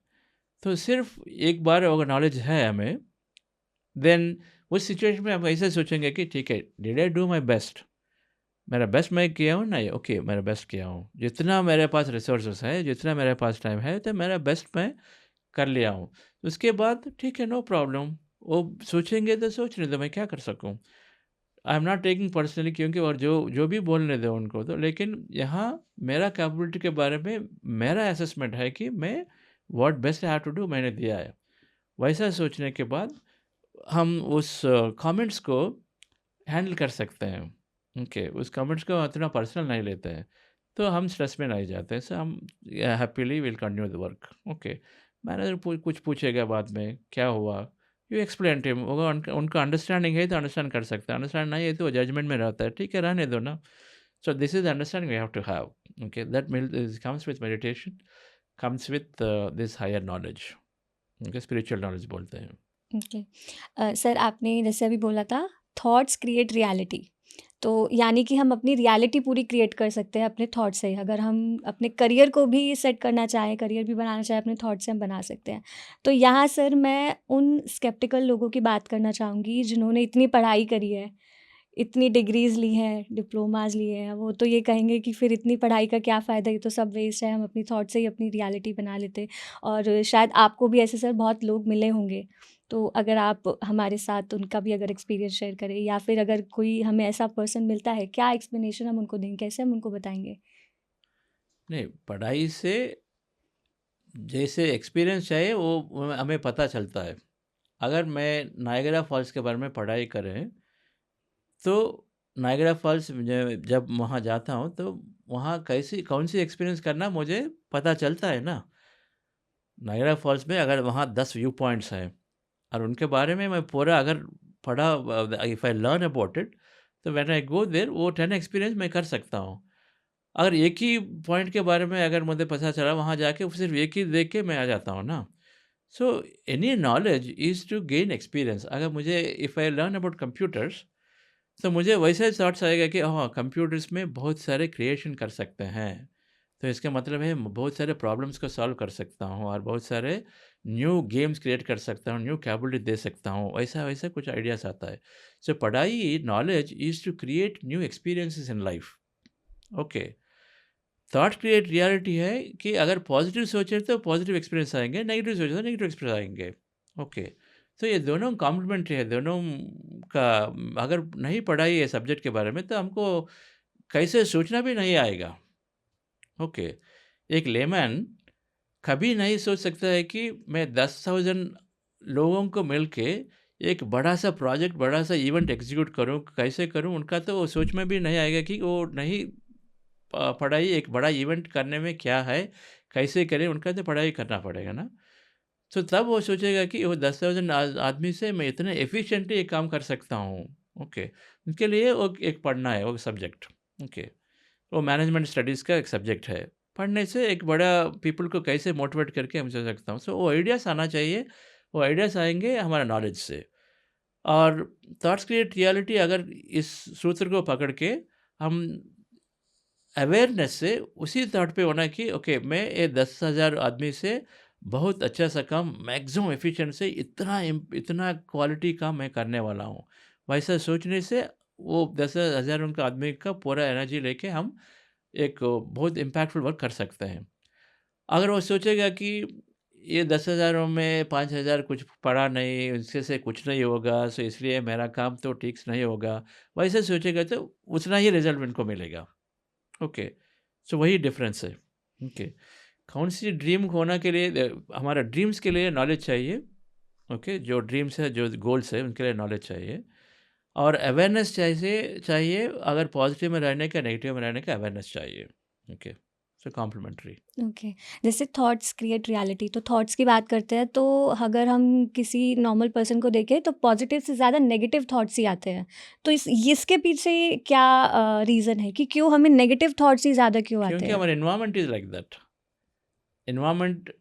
तो सिर्फ एक बार अगर नॉलेज है हमें, देन उस सिचुएशन में हम ऐसे सोचेंगे कि ठीक है, did I do my best, मेरा बेस्ट मैं किया हूँ ना, ओके मेरा बेस्ट किया हूँ, जितना मेरे पास रिसोर्सेस है, जितना मेरे पास टाइम है, तो मेरा बेस्ट मैं कर लिया हूँ। उसके बाद ठीक है, नो प्रॉब्लम, वो सोचेंगे तो सोचने दो, मैं क्या कर सकूँ, आई एम नॉट टेकिंग पर्सनली, क्योंकि और जो भी बोलने दो उनको तो, लेकिन यहाँ मेरा कैपेबिलिटी के बारे में मेरा असेसमेंट है कि मैं what best I have to do मैंने दिया है। वैसा सोचने के बाद हम उस कमेंट्स को हैंडल कर सकते हैं, ओके, उस कमेंट्स को इतना पर्सनल नहीं लेते हैं, तो हम स्ट्रेस में नहीं जाते हैं, सो हम happily will continue the work, okay. Manager कुछ पूछेगा बाद में क्या हुआ, यू एक्सप्लेन टू हिम, उनका अंडरस्टैंडिंग है तो अंडरस्टैंड कर सकते हैं, अंडरस्टैंड नहीं है तो जजमेंट में रहता है, ठीक है रहने दो ना। So this is understanding we have to have, okay, that comes with meditation, comes with this higher knowledge, okay, spiritual knowledge बोलते हैं। ओके सर, आपने जैसे अभी बोला था थॉट्स क्रिएट रियलिटी, तो यानी कि हम अपनी रियलिटी पूरी क्रिएट कर सकते हैं अपने थॉट से। अगर हम अपने करियर को भी सेट करना चाहें, करियर भी बनाना चाहें, अपने थॉट से हम बना सकते हैं। तो यहाँ सर मैं उन स्केप्टिकल लोगों की बात करना चाहूँगी जिन्होंने इतनी पढ़ाई करी है, इतनी डिग्रीज़ ली हैं, डिप्लोमाज़ लिए हैं, वो तो ये कहेंगे कि फिर इतनी पढ़ाई का क्या फ़ायदा, ये तो सब वेस्ट है, हम अपनी थॉट से ही अपनी रियलिटी बना लेते। और शायद आपको भी ऐसे सर बहुत लोग मिले होंगे, तो अगर आप हमारे साथ उनका भी अगर एक्सपीरियंस शेयर करें, या फिर अगर कोई हमें ऐसा पर्सन मिलता है, क्या एक्सप्लेनेशन हम उनको देंगे, कैसे हम उनको बताएँगे? नहीं, पढ़ाई से जैसे एक्सपीरियंस चाहिए वो हमें पता चलता है। अगर मैं नायगरा फॉल्स के बारे में पढ़ाई करें तो नायगरा फॉल्स जब वहाँ जाता हूँ तो वहाँ कौन सी एक्सपीरियंस करना मुझे पता चलता है ना। नायगरा फॉल्स में अगर वहाँ 10 व्यू पॉइंट्स हैं और उनके बारे में मैं पूरा अगर पढ़ा, if I learn about it, तो व्हेन आई गो देयर वो 10 एक्सपीरियंस मैं कर सकता हूँ। अगर एक ही पॉइंट के बारे में अगर मुझे पता चला वहाँ जाके सिर्फ एक ही देख के मैं आ जाता हूँ ना। So any knowledge is to gain experience. अगर मुझे if I learn about computers तो मुझे वैसे थॉट्स आएगा कि हाँ कंप्यूटर्स में बहुत सारे क्रिएशन कर सकते हैं, तो इसका मतलब है बहुत सारे प्रॉब्लम्स को सॉल्व कर सकता हूँ और बहुत सारे न्यू गेम्स क्रिएट कर सकता हूँ, न्यू कैपेबिलिटी दे सकता हूँ, वैसा वैसा कुछ आइडियाज़ आता है। सो पढ़ाई knowledge is to create new experiences in life, okay. Thought create reality है कि अगर पॉजिटिव सोचे तो पॉजिटिव एक्सपीरियंस आएंगे, नेगेटिव सोचे तो नेगेटिव एक्सपीरियंस आएंगे, ओके। तो ये दोनों कॉम्प्लीमेंट्री है, दोनों का अगर नहीं पढ़ा ये सब्जेक्ट के बारे में तो हमको कैसे सोचना भी नहीं आएगा। ओके, एक लेमैन कभी नहीं सोच सकता है कि मैं 10,000 लोगों को मिलके एक बड़ा सा प्रोजेक्ट, बड़ा सा इवेंट एग्जीक्यूट करूं, कैसे करूं, उनका तो वो सोच में भी नहीं आएगा कि वो नहीं पढ़ाई एक बड़ा इवेंट करने में क्या है, कैसे करें, उनका तो पढ़ाई करना पड़ेगा ना। तो तब वो सोचेगा कि वो 10,000 आदमी से मैं इतने एफिशिएंटली एक काम कर सकता हूँ। ओके, उनके लिए वो एक पढ़ना है वो सब्जेक्ट। ओके, वो मैनेजमेंट स्टडीज़ का एक सब्जेक्ट है। पढ़ने से एक बड़ा पीपल को कैसे मोटिवेट करके हम सोच सकता हूँ। सो वो आइडियाज़ आना चाहिए, वो आइडियाज़ आएंगे हमारा नॉलेज से। और थॉट्स क्रिएट रियलिटी, अगर इस सूत्र को पकड़ के हम अवेयरनेस से उसी थॉट पे होना कि ओके मैं ये 10,000 आदमी से बहुत अच्छा सा काम मैक्सिमम एफिशिएंट से इतना क्वालिटी काम मैं करने वाला हूँ। वैसा सोचने से वो 10,000 उनका आदमी का पूरा एनर्जी लेके हम एक बहुत इम्पैक्टफुल वर्क कर सकते हैं। अगर वो सोचेगा कि ये 10,000 में 5,000 कुछ पढ़ा नहीं, उससे से कुछ नहीं होगा, सो इसलिए मेरा काम तो ठीक से नहीं होगा, वैसे सोचेगा तो उतना ही रिजल्ट उनको मिलेगा। ओके, सो वही डिफरेंस है। ओके, कौन सी ड्रीम होना के लिए हमारा ड्रीम्स के लिए नॉलेज चाहिए। ओके, जो ड्रीम्स है, जो गोल्स है, उनके लिए नॉलेज चाहिए और अवेयरनेस चाहिए। अगर पॉजिटिव में रहने का, नेगेटिव में रहने का अवेयरनेस चाहिए। ओके, सो कॉम्प्लीमेंट्री। ओके, जैसे थॉट्स क्रिएट रियलिटी, तो थॉट्स की बात करते हैं तो अगर हम किसी नॉर्मल पर्सन को देखें तो पॉजिटिव से ज़्यादा नेगेटिव थॉट्स ही आते हैं। तो इसके पीछे क्या रीज़न है कि क्यों हमें नेगेटिव थॉट्स ही ज़्यादा क्यों आते क्योंकि हैं? हमारा environment is like that. Environment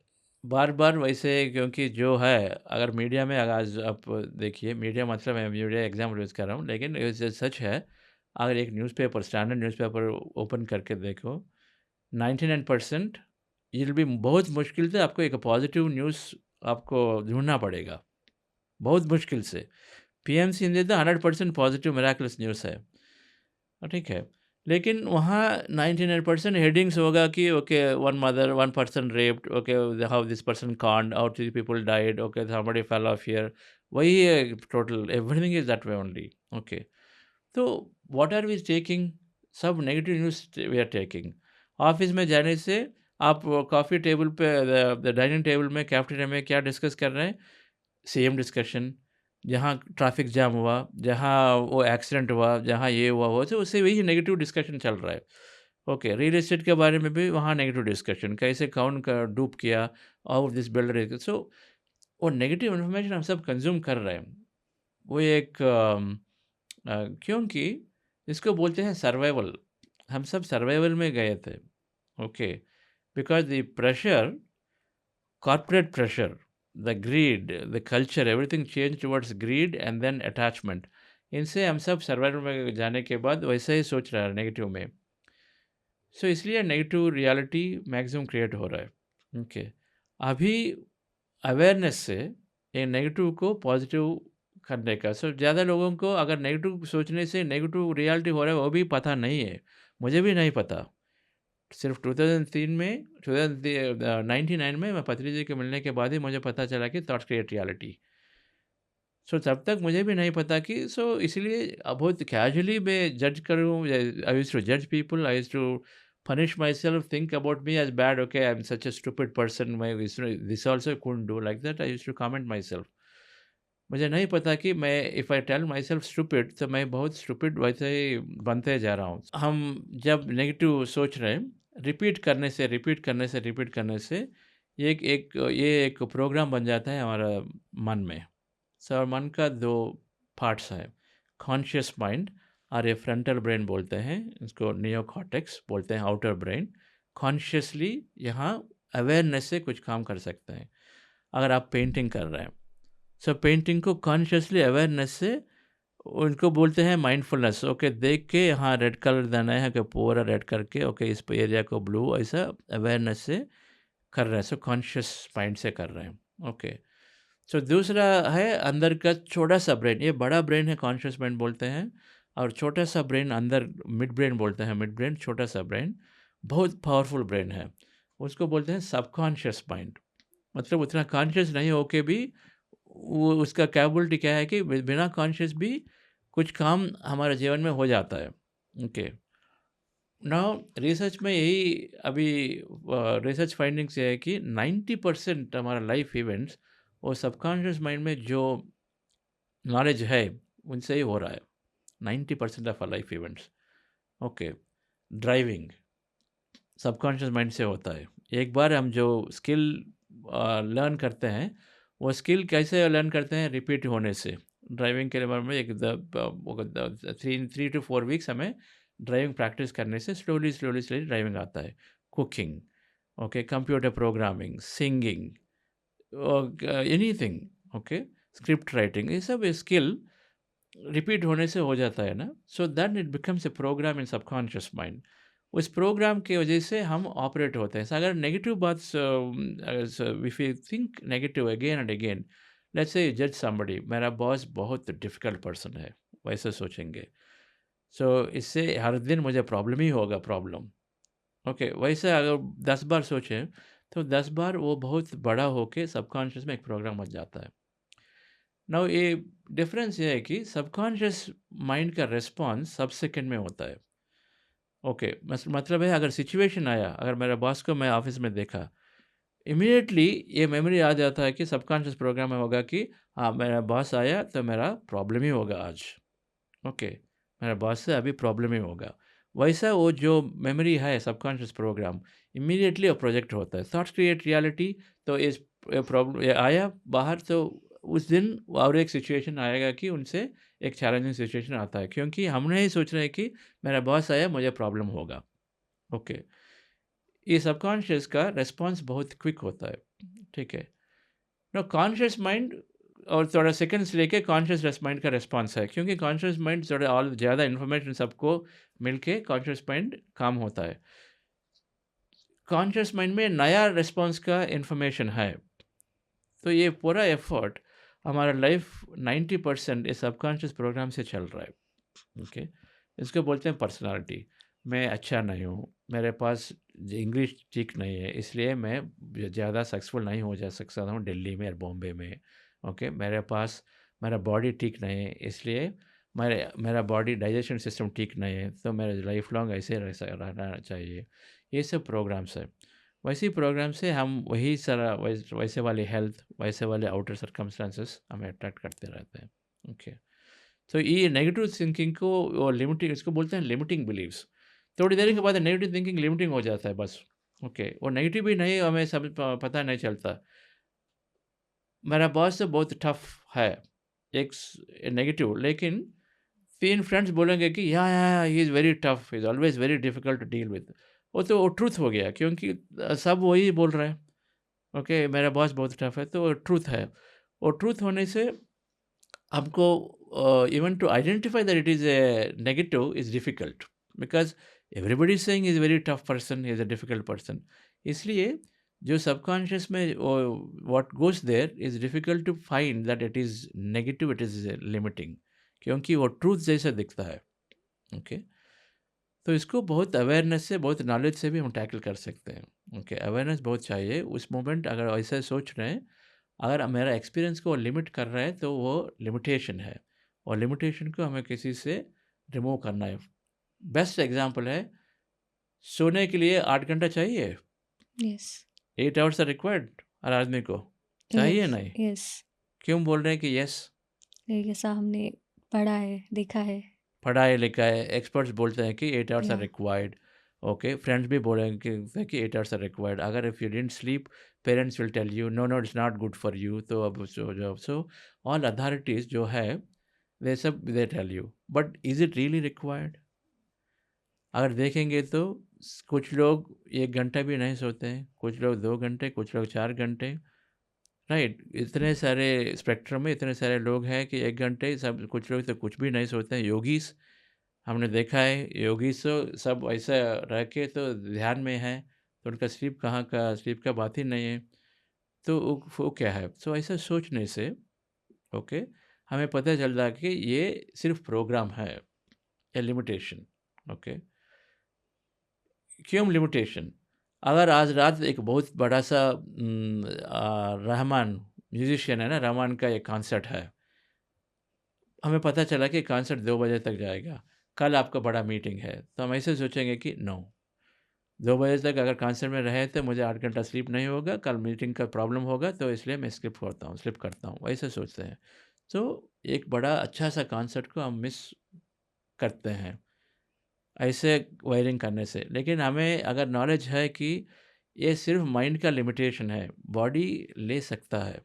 बार-बार वैसे, क्योंकि जो है अगर मीडिया में आज आप देखिए, मीडिया मतलब मैं मीडिया एग्जाम्पल यूज़ कर रहा हूँ, लेकिन ये सच है। अगर एक न्यूज़पेपर, स्टैंडर्ड न्यूज़पेपर ओपन करके देखो, 99% ये भी बहुत मुश्किल से आपको एक पॉजिटिव न्यूज़ आपको ढूँढना पड़ेगा, बहुत मुश्किल से। पीएमसी हिंदी तो 100% पॉजिटिव मिरेकलस न्यूज़ है। ठीक है, लेकिन वहाँ 99% हेडिंग्स होगा कि okay one person raped, okay how this person conned, how 3 people died, okay somebody fell off here। वही है total, everything is that way only. Okay, तो व्हाट आर वी टेकिंग, सब negative news we are taking. Office में जाने से आप coffee table पे, dining table में, कैफेटेरिया में क्या डिस्कस कर रहे हैं, सेम डिस्कशन। जहाँ ट्रैफिक जाम हुआ, जहाँ वो एक्सीडेंट हुआ, जहाँ ये हुआ वो, तो उससे वही नेगेटिव डिस्कशन चल रहा है। ओके, रियल एस्टेट के बारे में भी वहाँ नेगेटिव डिस्कशन, कैसे कौन का डूब किया और दिस बिल्डर। सो वो नेगेटिव इन्फॉर्मेशन हम सब कंज्यूम कर रहे हैं। वो एक क्योंकि इसको बोलते हैं सर्वाइवल। हम सब सर्वाइवल में गए थे। Okay, because the pressure, corporate pressure, the greed, the culture, everything changed towards greed and then attachment। इनसे हम सब सर्वाइवल में जाने के बाद वैसे ही सोच रहा है नेगेटिव में। सो इसलिए नेगेटिव रियलिटी मैक्सिमम क्रिएट हो रहा है। ओके, अभी अवेयरनेस से ये नेगेटिव को पॉजिटिव करने का, सो ज़्यादा लोगों को अगर नेगेटिव सोचने से नेगेटिव रियलिटी हो रहा है वो भी पता नहीं है, मुझे भी नहीं पता। सिर्फ 2003 में 99 में मैं पत्री जी के मिलने के बाद ही मुझे पता चला कि थॉट्स क्रिएट रियलिटी। सो तब तक मुझे भी नहीं पता कि, सो इसलिए बहुत कैजुअली मैं जज करूँ। आई यूज्ड टू जज people, I used to punish myself, think about me as bad, okay I am such a stupid person, मैं this also couldn't do like that. I used to comment myself. मुझे नहीं पता कि मैं if I tell myself stupid तो मैं बहुत stupid वैसे ही बनते जा रहा हूँ। हम जब नेगेटिव सोच रहे हैं, रिपीट करने से ये एक प्रोग्राम बन जाता है हमारा मन में। सो मन का 2 पार्ट्स हैं, कॉन्शियस माइंड और ये फ्रंटल ब्रेन बोलते हैं, इसको नियोकॉर्टेक्स बोलते हैं, आउटर ब्रेन। कॉन्शियसली यहाँ अवेयरनेस से कुछ काम कर सकते हैं। अगर आप पेंटिंग कर रहे हैं, सो पेंटिंग को कॉन्शियसली अवेयरनेस से, उनको बोलते हैं माइंडफुलनेस। ओके, देख के यहाँ रेड कलर देना है कि पूरा रेड करके, ओके इस एरिया को ब्लू, ऐसा अवेयरनेस से कर रहे हैं। सो कॉन्शियस माइंड से कर रहे हैं। ओके, सो दूसरा है अंदर का छोटा सा ब्रेन। ये बड़ा ब्रेन है, कॉन्शियस माइंड बोलते हैं, और छोटा सा ब्रेन अंदर मिड ब्रेन बोलते हैं। मिड ब्रेन, छोटा सा ब्रेन, बहुत पावरफुल ब्रेन है, उसको बोलते हैं सबकॉन्शियस माइंड। मतलब उतना कॉन्शियस नहीं होके भी वो उसका कैपेबिलिटी क्या है कि बिना कॉन्शियस भी कुछ काम हमारे जीवन में हो जाता है। ओके, नाउ रिसर्च में यही अभी रिसर्च फाइंडिंग्स ये है कि 90% हमारा लाइफ इवेंट्स और सबकॉन्शियस माइंड में जो नॉलेज है उनसे ही हो रहा है। 90% of our life events. Okay, driving subconscious mind से होता है। एक बार हम जो स्किल लर्न करते हैं, वो स्किल कैसे लर्न करते हैं? रिपीट होने से। ड्राइविंग के बारे में एक 3 to 4 वीक्स हमें ड्राइविंग प्रैक्टिस करने से स्लोली ड्राइविंग आता है। Cooking, okay, computer programming, singing, anything, okay, script writing, ये सब स्किल रिपीट होने से हो जाता है ना। So that it becomes a program in subconscious mind. उस प्रोग्राम की वजह से हम ऑपरेट होते हैं। So, अगर नेगेटिव बात, if you think negative again and again, let's say जज समबडी, मेरा बॉस बहुत डिफिकल्ट पर्सन है, वैसे सोचेंगे। सो इससे हर दिन मुझे प्रॉब्लम ही होगा, प्रॉब्लम। ओके, वैसे अगर 10 बार सोचें तो 10 बार वो बहुत बड़ा होके सबकॉन्शियस में एक प्रोग्राम बन जाता है। नाउ ये डिफरेंस ये है कि सबकॉन्शियस माइंड का रिस्पॉन्स सब सेकंड में होता है। ओके, मतलब है अगर सिचुएशन आया, अगर मेरे बॉस को मैं ऑफिस में देखा, इमीडिएटली ये मेमोरी आ जाता है कि सबकॉन्शियस प्रोग्राम में होगा कि हाँ, मेरा बॉस आया तो मेरा प्रॉब्लम ही होगा आज। ओके, मेरा बॉस से अभी प्रॉब्लम ही होगा। वैसा वो जो मेमोरी है सबकॉन्शियस प्रोग्राम, इमीडिएटली वो प्रोजेक्ट होता है। Thoughts create reality. तो इस प्रॉब्लम आया बाहर, तो उस दिन और एक सिचुएशन आएगा कि उनसे एक चैलेंजिंग सिचुएशन आता है, क्योंकि हमने ही सोच रहे हैं कि मेरा बॉस आया, मुझे प्रॉब्लम होगा। ओके, ये सबकॉन्शियस का रिस्पॉन्स बहुत क्विक होता है, ठीक है ना। कॉन्शियस माइंड और थोड़ा सेकंड्स लेके कॉन्शियस माइंड का रिस्पॉन्स है, क्योंकि कॉन्शियस माइंड थोड़ा और ज़्यादा इन्फॉर्मेशन सबको मिलके कॉन्शियस माइंड काम होता है। कॉन्शियस माइंड में नया रिस्पॉन्स का इन्फॉर्मेशन है, तो ये पूरा एफर्ट हमारा लाइफ 90% इस सबकॉन्शियस प्रोग्राम से चल रहा है। ओके, इसको बोलते हैं पर्सनालिटी। मैं अच्छा नहीं हूँ, मेरे पास इंग्लिश ठीक नहीं है, इसलिए मैं ज़्यादा सक्सेसफुल नहीं हो जा सकता हूँ दिल्ली में और बॉम्बे में। ओके, मेरे पास मेरा बॉडी ठीक नहीं है, इसलिए मेरा बॉडी डाइजेशन सिस्टम ठीक नहीं है, तो मेरा लाइफ लॉन्ग ऐसे रहना चाहिए। ये सब प्रोग्राम्स है। वैसे प्रोग्राम से हम वही सारा वैसे वाले हेल्थ, वैसे वाले आउटर सर्कमस्टांसेस हमें अट्रैक्ट करते रहते हैं। ओके, तो ये नेगेटिव थिंकिंग को वो लिमिटिंग, इसको बोलते हैं लिमिटिंग बिलीव्स। थोड़ी देर के बाद नेगेटिव थिंकिंग लिमिटिंग हो जाता है बस। ओके, वो नेगेटिव ही नहीं, हमें सब पता नहीं चलता। मेरा बॉस तो बहुत टफ है, एक नेगेटिव, लेकिन 3 फ्रेंड्स बोलेंगे कि yeah he is very tough, is always very difficult to deal with. वो ट्रूथ हो गया, क्योंकि सब वही बोल रहे हैं। ओके, मेरा बॉस बहुत टफ है, तो वो ट्रूथ है। और ट्रूथ होने से हमको even to identify that it is a negative is difficult, because everybody is saying is very tough person, is a difficult person. इसलिए जो सबकॉन्शियस में what goes there is difficult to find that it is negative, it is limiting, क्योंकि वो truth जैसा दिखता है। Okay, तो इसको बहुत अवेयरनेस से, बहुत नॉलेज से भी हम टैकल कर सकते हैं। ओके, अवेयरनेस बहुत चाहिए उस मोमेंट। अगर ऐसा सोच रहे हैं, अगर मेरा एक्सपीरियंस को लिमिट कर रहा है, तो वो लिमिटेशन है, और लिमिटेशन को हमें किसी से रिमूव करना है। बेस्ट एग्जांपल है, सोने के लिए 8 घंटा चाहिए। यस, 8 आवर्स आर रिक्वायर्ड हर आदमी को, चाहिए नहीं? यस, क्यों बोल रहे हैं कि यस? ऐसा हमने पढ़ा है, देखा है। पढ़ा है, लिखा है, एक्सपर्ट्स बोलते हैं कि 8 hours are Yeah. Required. Okay, friends भी बोलेंगे कि 8 आवर्स आर रिक्वायर्ड। अगर if you didn't sleep, parents will tell you no it's not good for you. तो अब सो ऑल अथॉरिटीज़ जो है, वे सब they tell you, but is it really required? अगर देखेंगे तो कुछ लोग 1 घंटा भी नहीं सोते हैं, कुछ लोग 2 घंटे, कुछ लोग 4 घंटे, राइट। इतने सारे स्पेक्ट्रम में इतने सारे लोग हैं कि 1 घंटे, सब कुछ लोग तो कुछ भी नहीं सोते हैं। योगीस हमने देखा है, योगीस तो सब ऐसा रह के तो ध्यान में है, तो उनका स्लीप का बात ही नहीं है। तो वो क्या है? तो ऐसा सोचने से ओके, हमें पता चलता है कि ये सिर्फ प्रोग्राम है या लिमिटेशन। ओके, क्यों लिमिटेशन? अगर आज रात एक बहुत बड़ा सा रहमान म्यूजिशियन है ना, रहमान का एक कॉन्सर्ट है, हमें पता चला कि कॉन्सर्ट 2 बजे तक जाएगा, कल आपका बड़ा मीटिंग है, तो हम ऐसे सोचेंगे कि नो, 2 बजे तक अगर कॉन्सर्ट में रहे तो मुझे 8 घंटा स्लीप नहीं होगा, कल मीटिंग का प्रॉब्लम होगा, तो इसलिए मैं स्लिप करता हूँ, ऐसे सोचते हैं। तो एक बड़ा अच्छा सा कॉन्सर्ट को हम मिस करते हैं ऐसे वायरिंग करने से। लेकिन हमें अगर नॉलेज है कि ये सिर्फ माइंड का लिमिटेशन है, बॉडी ले सकता है,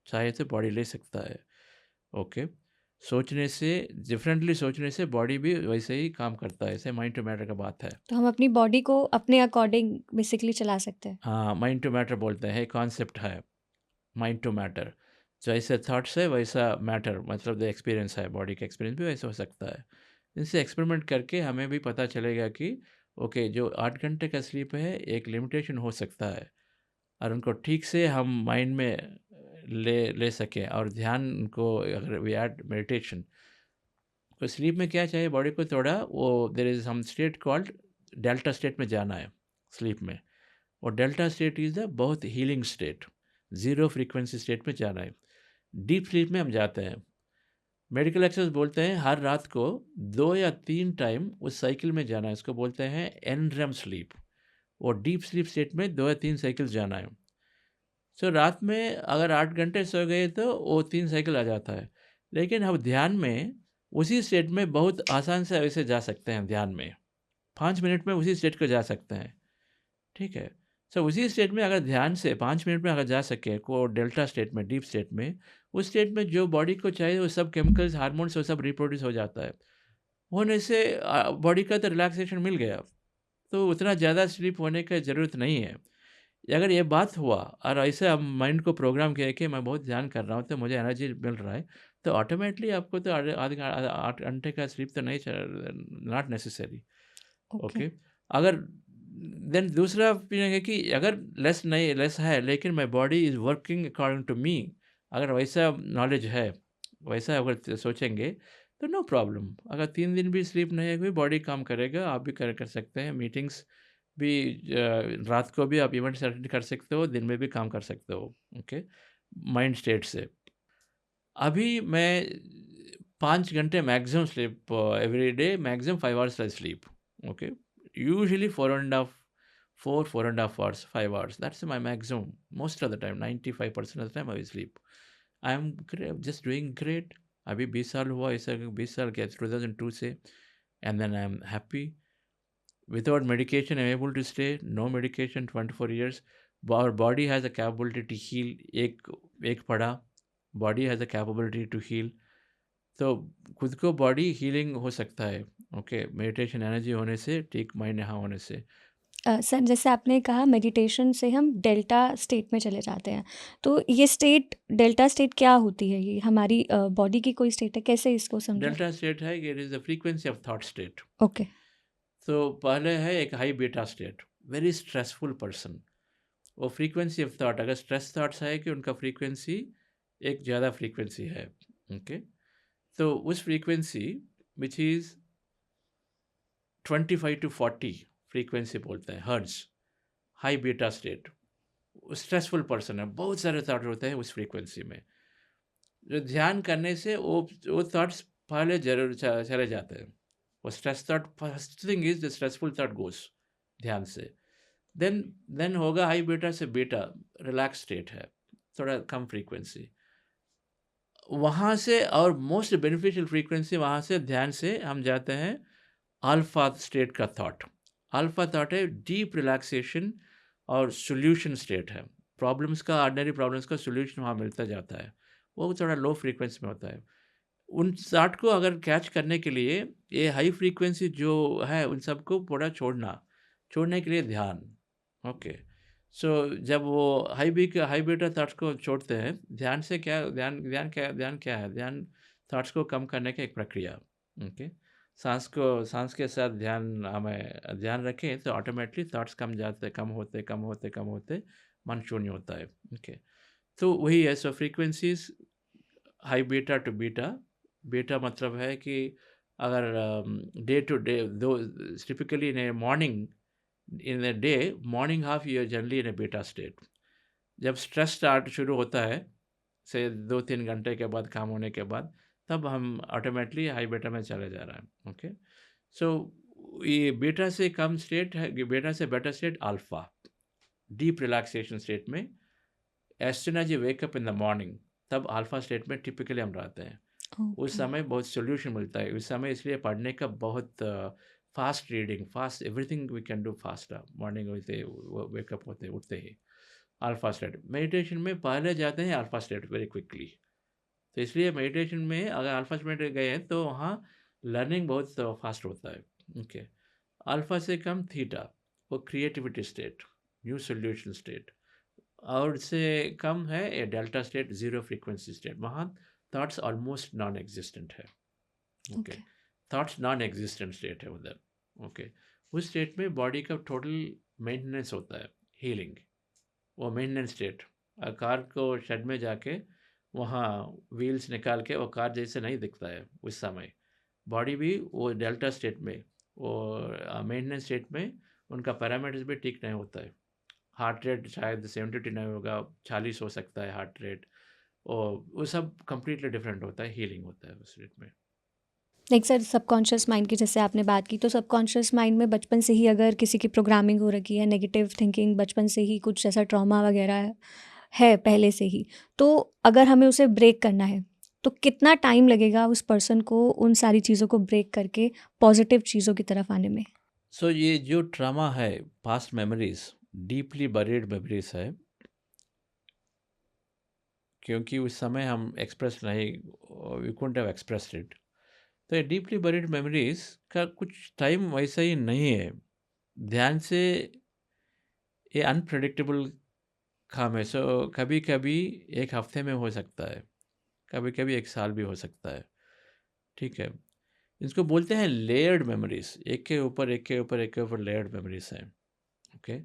चाहे तो बॉडी ले सकता है। ओके, सोचने से, डिफरेंटली सोचने से बॉडी भी वैसे ही काम करता है, ऐसे माइंड टू मैटर का बात है। तो हम अपनी बॉडी को अपने अकॉर्डिंग बेसिकली चला सकते हैं। हाँ, माइंड टू मैटर बोलते हैं, कॉन्सेप्ट है माइंड टू मैटर। जैसे थॉट्स है वैसा मैटर, मतलब जो एक्सपीरियंस है, बॉडी का एक्सपीरियंस भी वैसा हो सकता है। इनसे एक्सपेरिमेंट करके हमें भी पता चलेगा कि ओके, जो 8 घंटे का स्लीप है एक लिमिटेशन हो सकता है, और उनको ठीक से हम माइंड में ले सकें। और ध्यान को अगर वी ऐड मेडिटेशन, तो स्लीप में क्या चाहिए बॉडी को, थोड़ा वो there is some state called delta state में जाना है स्लीप में। और डेल्टा स्टेट इज़ द बहुत healing state, zero frequency state में जाना है। डीप स्लीप में हम जाते हैं। मेडिकल एक्सपर्ट्स बोलते हैं हर रात को 2 या 3 टाइम उस साइकिल में जाना है, इसको बोलते हैं एनरेम स्लीप। और डीप स्लीप स्टेट में 2 या 3 साइकिल जाना है। सो रात में अगर 8 घंटे सो गए तो वो 3 साइकिल आ जाता है। लेकिन हम ध्यान में उसी स्टेट में बहुत आसान से वैसे जा सकते हैं, ध्यान में 5 मिनट में उसी स्टेट को जा सकते हैं, ठीक है। सो उसी स्टेट में अगर ध्यान से 5 मिनट में अगर जा सके को डेल्टा स्टेट में, डीप स्टेट में, उस स्टेट में जो बॉडी को चाहिए वो सब केमिकल्स, हार्मोन्स वो सब रिप्रोड्यूस हो जाता है। होने से बॉडी का तो रिलैक्सेशन मिल गया, तो उतना ज़्यादा स्लीप होने की ज़रूरत नहीं है। अगर ये बात हुआ और ऐसे हम माइंड को प्रोग्राम किया कि मैं बहुत ध्यान कर रहा हूँ तो मुझे एनर्जी मिल रहा है, तो ऑटोमेटिकली आपको तो 8 घंटे का स्लीप तो नहीं, नॉट नेसेसरी। ओके, अगर देन दूसरा ओपिनियन है कि अगर लेस है लेकिन my body is working according to me, अगर वैसा नॉलेज है, वैसा अगर सोचेंगे तो नो प्रॉब्लम। अगर 3 दिन भी स्लीप नहीं है, बॉडी काम करेगा, आप भी कर सकते हैं। मीटिंग्स भी रात को भी आप इवेंट्स अटेंड कर सकते हो, दिन में भी काम कर सकते हो। ओके, माइंड स्टेट से। अभी मैं 5 घंटे maximum sleep every day, maximum 5 hours sleep. Okay, usually 4.5 hours, 5 hours, that's my maximum most of the time, 95% of the time I will sleep. I am just doing great. अभी 20 साल हुआ, ऐसा 20 साल क्या, 2002 से, and then I am happy. Without medication I am able to stay, no medication 24 years. Our body has a capability to heal. एक पढ़ा, body has a capability to heal. तो खुद को बॉडी हीलिंग हो सकता है। ओके, मेडिटेशन एनर्जी होने से, ठीक माइंड यहाँ होने से। सर, जैसे आपने कहा मेडिटेशन से हम डेल्टा स्टेट में चले जाते हैं, तो ये स्टेट, डेल्टा स्टेट क्या होती है? ये हमारी बॉडी की कोई स्टेट है, कैसे इसको समझें? डेल्टा स्टेट है, it is the frequency of thought state. Okay, तो पहले है एक high beta state, very stressful person. वो फ्रीक्वेंसी ऑफ थॉट, अगर स्ट्रेस थॉट्स है कि उनका फ्रीक्वेंसी एक ज़्यादा फ्रीक्वेंसी है। ओके, तो उस frequency which is 25 to 40 frequency बोलते हैं, hertz, high beta state. Stressful person है, बहुत सारे थॉट होते हैं उस फ्रीक्वेंसी में। जो ध्यान करने से वो थॉट्स पहले जरूर चले जाते हैं। वो stress thought, first thing is the stressful thought goes ध्यान से, देन होगा हाई बीटा से बीटा, रिलैक्स स्टेट है, थोड़ा कम फ्रीक्वेंसी। वहाँ से और मोस्ट बेनिफिशियल फ्रीक्वेंसी, वहाँ से ध्यान से हम जाते हैं अल्फा स्टेट का थॉट। अल्फा थॉट है डीप रिलैक्सेशन और सोल्यूशन स्टेट है। प्रॉब्लम्स का, ऑर्डिनरी प्रॉब्लम्स का सोल्यूशन वहाँ मिलता जाता है, वो थोड़ा लो फ्रीक्वेंसी में होता है। उन थॉट को अगर कैच करने के लिए ये हाई फ्रीक्वेंसी जो है उन सबको थोड़ा छोड़ने के लिए ध्यान। ओके, सो जब वो हाई बीटा थॉट्स को छोड़ते हैं ध्यान से, ध्यान क्या है? ध्यान थॉट्स को कम करने की एक प्रक्रिया। ओके, सांस के साथ हमें ध्यान रखें तो ऑटोमेटिकली थॉट्स कम होते मन शून्य होता है। ओके, तो वही है। So frequencies high beta to beta मतलब है कि अगर डे टू डे, दो typically in a morning, in a day, morning half you are generally in a beta state. जब स्ट्रेस शुरू होता है से 2-3 घंटे के बाद काम होने के बाद, तब हम ऑटोमेटिकली हाई बीटा में चले जा रहा है। ओके, सो ये बीटा से कम स्टेट है, बीटा से better state alpha, deep relaxation state में। As soon as you wake up in the morning, तब अल्फा स्टेट में टिपिकली हम रहते हैं। उस समय बहुत सोल्यूशन मिलता है, उस समय इसलिए पढ़ने का बहुत fast reading, fast everything we can do fast. Morning होते वेकअप होते उठते ही अल्फा स्टेट। मेडिटेशन में पहले जाते हैं अल्फा स्टेट वेरी क्विकली, तो इसलिए मेडिटेशन में अगर अल्फा स्टेट गए हैं तो वहाँ लर्निंग बहुत फास्ट होता है। ओके, अल्फा से कम थीटा, वो creativity state, new solution state. और से कम है ये delta state, zero frequency state, वहाँ थॉट्स ऑलमोस्ट नॉन एग्जिस्टेंट है। Okay, thoughts non existent state है उधर। ओके, उस स्टेट में बॉडी का टोटल मेंटेनेंस होता है, हीलिंग, वो मेंटेनेंस स्टेट। कार को शेड में जाके वहाँ व्हील्स निकाल के वो कार जैसे नहीं दिखता है उस समय। बॉडी भी वो डेल्टा स्टेट में, वो मेंटेनेंस स्टेट में उनका पैरामीटर्स भी ठीक नहीं होता है। हार्ट रेट शायद 70 नहीं होगा, 40 हो सकता है हार्ट रेट, और वो सब कम्प्लीटली डिफरेंट होता है, हीलिंग होता है उस रेट में। लाइक सर, सबकॉन्शियस माइंड की जैसे आपने बात की, तो सबकॉन्शियस माइंड में बचपन से ही अगर किसी की प्रोग्रामिंग हो रखी है, नेगेटिव थिंकिंग बचपन से ही, कुछ ऐसा ट्रॉमा वगैरह है पहले से ही, तो अगर हमें उसे ब्रेक करना है तो कितना टाइम लगेगा उस पर्सन को उन सारी चीज़ों को ब्रेक करके पॉजिटिव चीज़ों की तरफ आने में? सो ये जो ट्रॉमा है, past memories, deeply buried memories है, क्योंकि उस समय हम एक्सप्रेस नहीं, we couldn't have expressed it, तो ये डीपली बरीड मेमोरीज का कुछ टाइम वैसा ही नहीं है। ध्यान से ये अनप्रेडिक्टेबल काम है। सो कभी कभी 1 हफ्ते में हो सकता है, कभी कभी 1 साल भी हो सकता है। ठीक है, इसको बोलते हैं लेयर्ड मेमोरीज, एक के ऊपर एक के ऊपर एक के ऊपर लेयर्ड मेमोरीज हैं। ओके,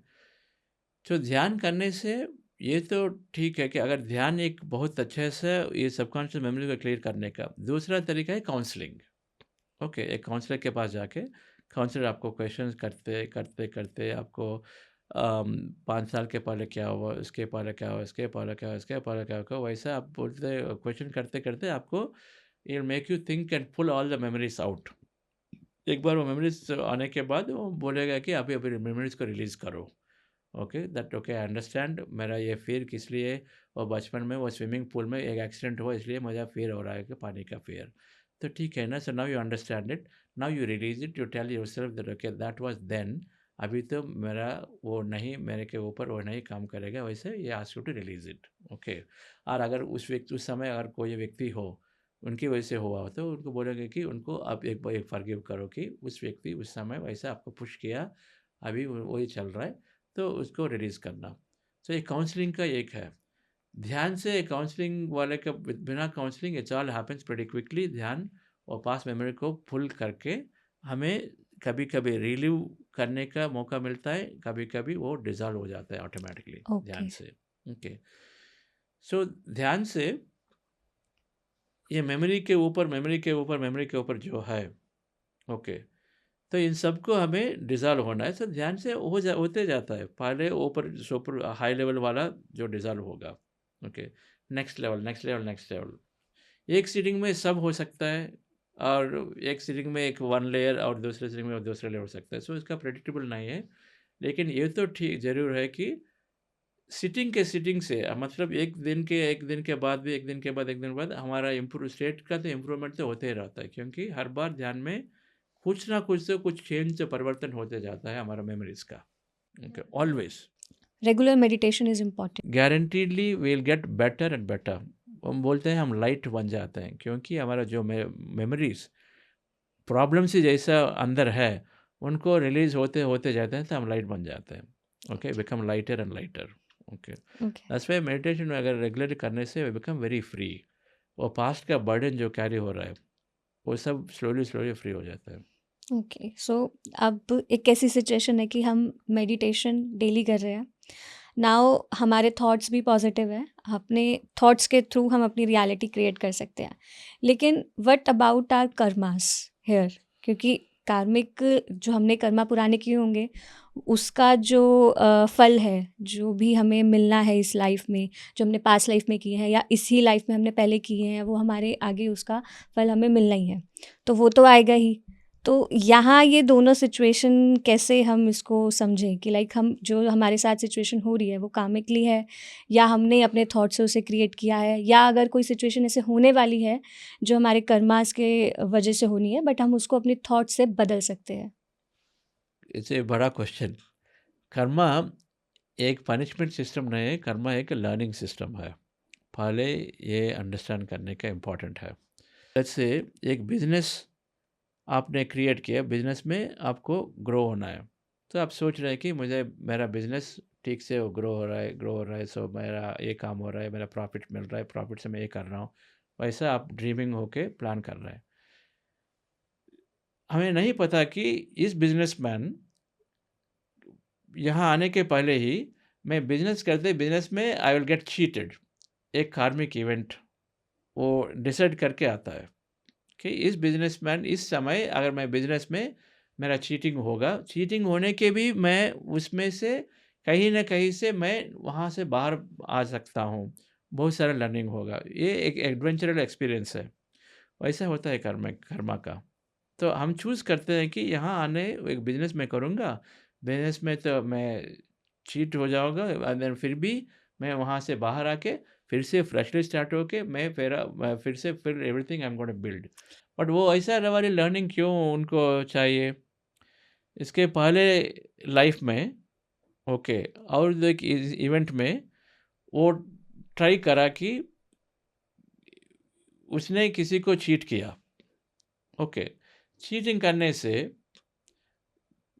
तो ध्यान करने से ये तो ठीक है कि अगर ध्यान एक बहुत अच्छे से ये सबकॉन्शियस मेमोरी को क्लियर करने का। दूसरा तरीका है काउंसलिंग। ओके, एक काउंसलर के पास जाके काउंसलर आपको क्वेश्चंस करते करते करते आपको 5 साल के पहले क्या हुआ, इसके पहले क्या हुआ, इसके पहले क्या हुआ, इसके पहले क्या हुआ, वैसा आप बोलते क्वेश्चन करते करते आपको it make you think and pull all the memories out. एक बार वो मेमोरीज आने के बाद वो बोलेगा कि अभी अभी मेमोरीज को रिलीज़ करो। Okay, that okay, I understand, मेरा ये फियर किस लिए, और बचपन में वो स्विमिंग पूल में एक एक्सीडेंट हुआ इसलिए मुझे फियर हो रहा है कि पानी का फियर। तो ठीक है ना, so now you understand it, now you release it, you tell yourself that okay that was then, अभी तो मेरा वो नहीं, मेरे के ऊपर वो नहीं काम करेगा, वैसे ये ask you to release it. Okay, और अगर उस व्यक्ति उस समय अगर कोई व्यक्ति हो उनकी वजह से हुआ हो तो उनको बोलेंगे कि उनको आप एक बार फॉरगिव करो कि उस व्यक्ति उस समय वैसा आपको पुश किया, अभी वही चल रहा है, तो उसको रिलीज़ करना। तो ये काउंसलिंग का एक है। ध्यान से काउंसलिंग वाले का बिना counselling it's all happens pretty quickly. ध्यान और पास्ट मेमोरी को फुल करके हमें कभी कभी रिलीव करने का मौका मिलता है, कभी कभी वो डिजॉल्व हो जाता है ऑटोमेटिकली ध्यान से। ओके, सो ध्यान से ये मेमोरी के ऊपर मेमोरी के ऊपर मेमोरी के ऊपर जो है, ओके, तो इन सबको हमें डिज़ॉल्व होना है। तो ध्यान से होते जाता है, पहले ऊपर सुपर हाई लेवल वाला जो डिज़ॉल्व होगा। Okay, next level next level next level, एक सीटिंग में सब हो सकता है, और एक सीटिंग में एक 1 लेयर और दूसरे सीटिंग में दूसरा लेयर हो सकता है। सो इसका प्रेडिक्टेबल नहीं है, लेकिन ये तो ठीक ज़रूर है कि सीटिंग से मतलब एक दिन के बाद भी एक दिन के बाद हमारा स्टेट का तो इम्प्रूवमेंट तो होते ही रहता है, क्योंकि हर बार ध्यान में कुछ ना कुछ से कुछ चेंज से परिवर्तन होते जाता है हमारा मेमोरीज का। Okay, always regular meditation is important. Guaranteedly will get better and better. हम बोलते हैं हम लाइट बन जाते हैं, क्योंकि हमारा जो मेमोरीज प्रॉब्लम से जैसा अंदर है उनको रिलीज होते होते जाते हैं, तो हम लाइट बन जाते हैं। Okay, become lighter and lighter. Okay, that's why meditation अगर रेगुलर करने से वी बिकम वेरी फ्री, और पास्ट का बर्डन जो कैरी हो रहा है वो सब स्लोली फ्री हो जाता है। ओके, सो अब एक ऐसी सिचुएशन है कि हम मेडिटेशन डेली कर रहे हैं, नाउ हमारे थॉट्स भी पॉजिटिव है, अपने थॉट्स के थ्रू हम अपनी रियलिटी क्रिएट कर सकते हैं, लेकिन what about our karmas here, क्योंकि कार्मिक जो हमने कर्मा पुराने किए होंगे उसका जो फल है, जो भी हमें मिलना है इस लाइफ में, जो हमने पास्ट लाइफ में किए हैं या इसी लाइफ में हमने पहले किए हैं, वो हमारे आगे उसका फल हमें मिलना ही है, तो वो तो आएगा ही। तो यहाँ ये दोनों सिचुएशन कैसे हम इसको समझें कि लाइक हम जो हमारे साथ सिचुएशन हो रही है वो कार्मिकली है या हमने अपने थॉट से उसे क्रिएट किया है, या अगर कोई सिचुएशन ऐसे होने वाली है जो हमारे कर्मास के वजह से होनी है बट हम उसको अपने थॉट से बदल सकते हैं। इट्स ए बड़ा क्वेश्चन। कर्मा एक पनिशमेंट सिस्टम नहीं है, कर्मा एक लर्निंग सिस्टम है। पहले ये अंडरस्टैंड करने का इम्पोर्टेंट है। जैसे एक बिजनेस आपने क्रिएट किया, बिजनेस में आपको ग्रो होना है, तो आप सोच रहे हैं कि मुझे मेरा बिजनेस ठीक से वो ग्रो हो रहा है, सो मेरा ये काम हो रहा है, मेरा प्रॉफिट मिल रहा है, प्रॉफिट से मैं ये कर रहा हूँ, वैसा आप ड्रीमिंग होके प्लान कर रहे हैं। हमें नहीं पता कि इस बिजनेसमैन यहाँ आने के पहले ही मैं बिजनेस करते बिजनेस में आई विल गेट चीटेड। एक कार्मिक इवेंट वो डिसाइड करके आता है कि इस बिजनेसमैन इस समय अगर मैं बिजनेस में मेरा चीटिंग होगा, चीटिंग होने के भी मैं उसमें से कहीं ना कहीं से मैं वहाँ से बाहर आ सकता हूँ, बहुत सारा लर्निंग होगा। ये एक एडवेंचरल एक्सपीरियंस है। वैसा होता है कर्मा का। तो हम चूज़ करते हैं कि यहाँ आने एक बिजनेस में करूँगा, बिजनेस में तो मैं चीट हो जाऊँगा एंड देन फिर भी मैं वहाँ से बाहर आके फिर से फ्रेशली स्टार्ट होके मैं फिर से फिर everything I am gonna build. But वो ऐसा वाली लर्निंग क्यों उनको चाहिए? इसके पहले लाइफ में ओके और एक इवेंट में वो ट्राई करा कि उसने किसी को चीट किया। ओके, चीटिंग करने से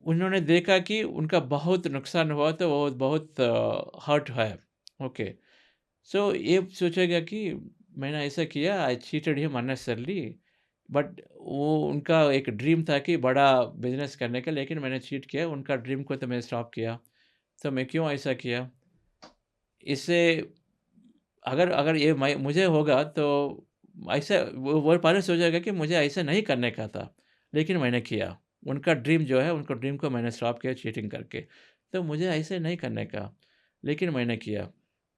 उन्होंने देखा कि उनका बहुत नुकसान हुआ, तो वो बहुत हर्ट है। ओके, सो ये सोचेगा कि मैंने ऐसा किया, आई चीटेड हिम अननेसेसरली, बट वो उनका एक ड्रीम था कि बड़ा बिजनेस करने का, लेकिन मैंने चीट किया उनका ड्रीम को, तो मैंने स्टॉप किया। तो मैं क्यों ऐसा किया? इससे अगर अगर ये मुझे होगा तो ऐसा वो पहले सोचेगा कि मुझे ऐसा नहीं करने का था, लेकिन मैंने किया। उनका ड्रीम जो है, उनका ड्रीम को मैंने स्टॉप किया चीटिंग करके। तो मुझे ऐसे नहीं करने का, लेकिन मैंने किया।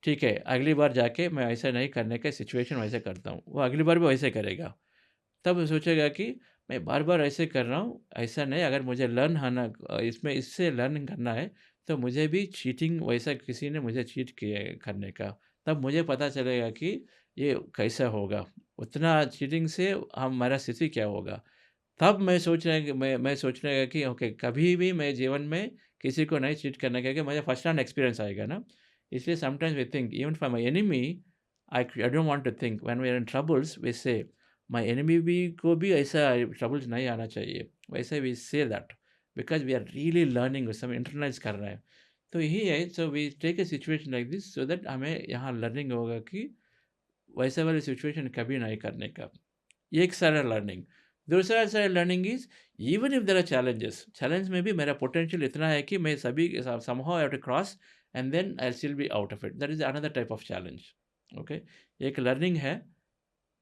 ठीक है, अगली बार जाके मैं ऐसा नहीं करने का सिचुएशन वैसे करता हूँ। वो अगली बार भी वैसे करेगा। तब वो सोचेगा कि मैं बार-बार ऐसे कर रहा हूँ, ऐसा नहीं, अगर मुझे इसमें इससे लर्न करना है, तो मुझे भी चीटिंग वैसा किसी ने मुझे चीट किया करने का। तब मुझे पता चलेगा कि ये कैसा होगा, उतना चीटिंग से हमारा स्थिति क्या होगा। तब मैं सोचने लगा कि ओके, कभी भी मैं जीवन में किसी को नहीं चीट करना, क्योंकि मुझे फर्स्ट हैंड एक्सपीरियंस आएगा ना। इसलिए sometimes we think even for my enemy, I don't want to think when we are in troubles, we say my enemy भी को भी ऐसा ट्रबल्स नहीं आना चाहिए। वैसे we say that because we are really learning, सब इंटरनलाइज़ कर रहे हैं। तो यही है, so we take a situation like this so that हमें यहाँ लर्निंग होगा कि वैसे वाली सिचुएशन कभी नहीं करने का। ये एक सारा लर्निंग। दूसरा सारा learning is even if there are challenges, challenge में भी मेरा पोटेंशियल इतना है कि मैं सभी somehow I have to cross and then I will still be out of it. That is another type of challenge. Okay, एक लर्निंग है,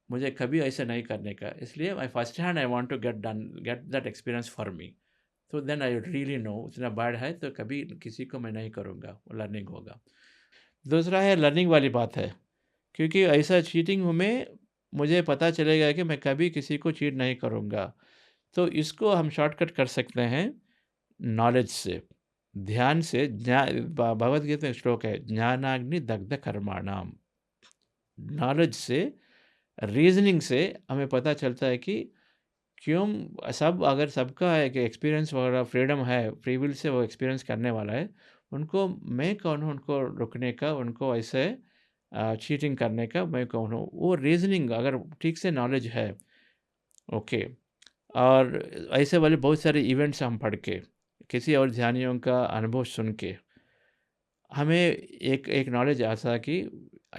मुझे कभी ऐसा नहीं करने का। इसलिए I first hand I want to get that experience for me. तो देन आई रियली नो उतना बैड है तो कभी किसी को मैं नहीं करूँगा, वो लर्निंग होगा। दूसरा है लर्निंग वाली बात है, क्योंकि ऐसा चीटिंग में मुझे पता चलेगा कि मैं कभी किसी को चीट नहीं करूँगा। तो इसको हम शॉर्टकट कर सकते हैं नॉलेज से, ध्यान से। भगवद गीता में श्लोक है, ज्ञानाग्नि दग्ध कर्माणाम। नॉलेज से, रीजनिंग से हमें पता चलता है कि क्यों अगर सबका एक एक्सपीरियंस वगैरह फ्रीडम है, फ्री विल से वो एक्सपीरियंस करने वाला है, उनको मैं कौन हूँ उनको रुकने का, उनको ऐसे चीटिंग करने का मैं कौन हूँ? वो रीजनिंग अगर ठीक से नॉलेज है, ओके। और ऐसे वाले बहुत सारे इवेंट्स हम पढ़ के, किसी और ध्यानियों का अनुभव सुन के, हमें एक नॉलेज आता है कि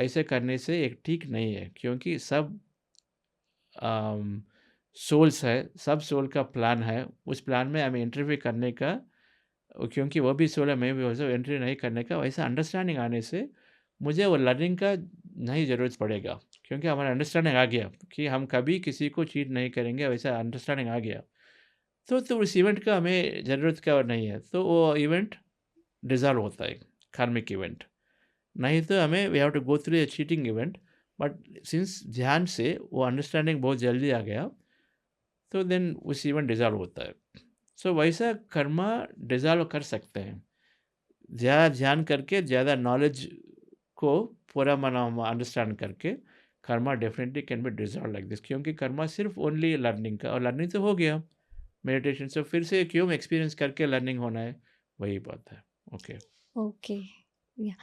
ऐसे करने से एक ठीक नहीं है, क्योंकि सब सोल्स है, सब सोल का प्लान है। उस प्लान में हमें एंट्री भी करने का, क्योंकि वो भी सोल है, मैं भी वैसे एंट्री नहीं करने का। वैसा अंडरस्टैंडिंग आने से मुझे वो लर्निंग का नहीं ज़रूरत पड़ेगा, क्योंकि हमारा अंडरस्टैंडिंग आ गया कि हम कभी किसी को चीट नहीं करेंगे, वैसा अंडरस्टैंडिंग आ गया। तो उस इवेंट का हमें ज़रूरत का नहीं है, तो वो इवेंट डिज़ॉल्व होता है, कार्मिक इवेंट। नहीं तो हमें we have to go through a cheating event, but since ध्यान से वो अंडरस्टैंडिंग बहुत जल्दी आ गया, तो देन उस इवेंट डिज़ॉल्व होता है। सो वैसा कर्मा डिज़ॉल्व कर सकते हैं। ज़्यादा ध्यान करके, ज़्यादा नॉलेज को पूरा मना अंडरस्टैंड करके Karma definitely can be dissolve like this, क्योंकि कर्मा सिर्फ ओनली लर्निंग का, और लर्निंग तो हो गया मेडिटेशन से, फिर से क्यों एक्सपीरियंस करके लर्निंग होना है, वही बात है। Okay okay. या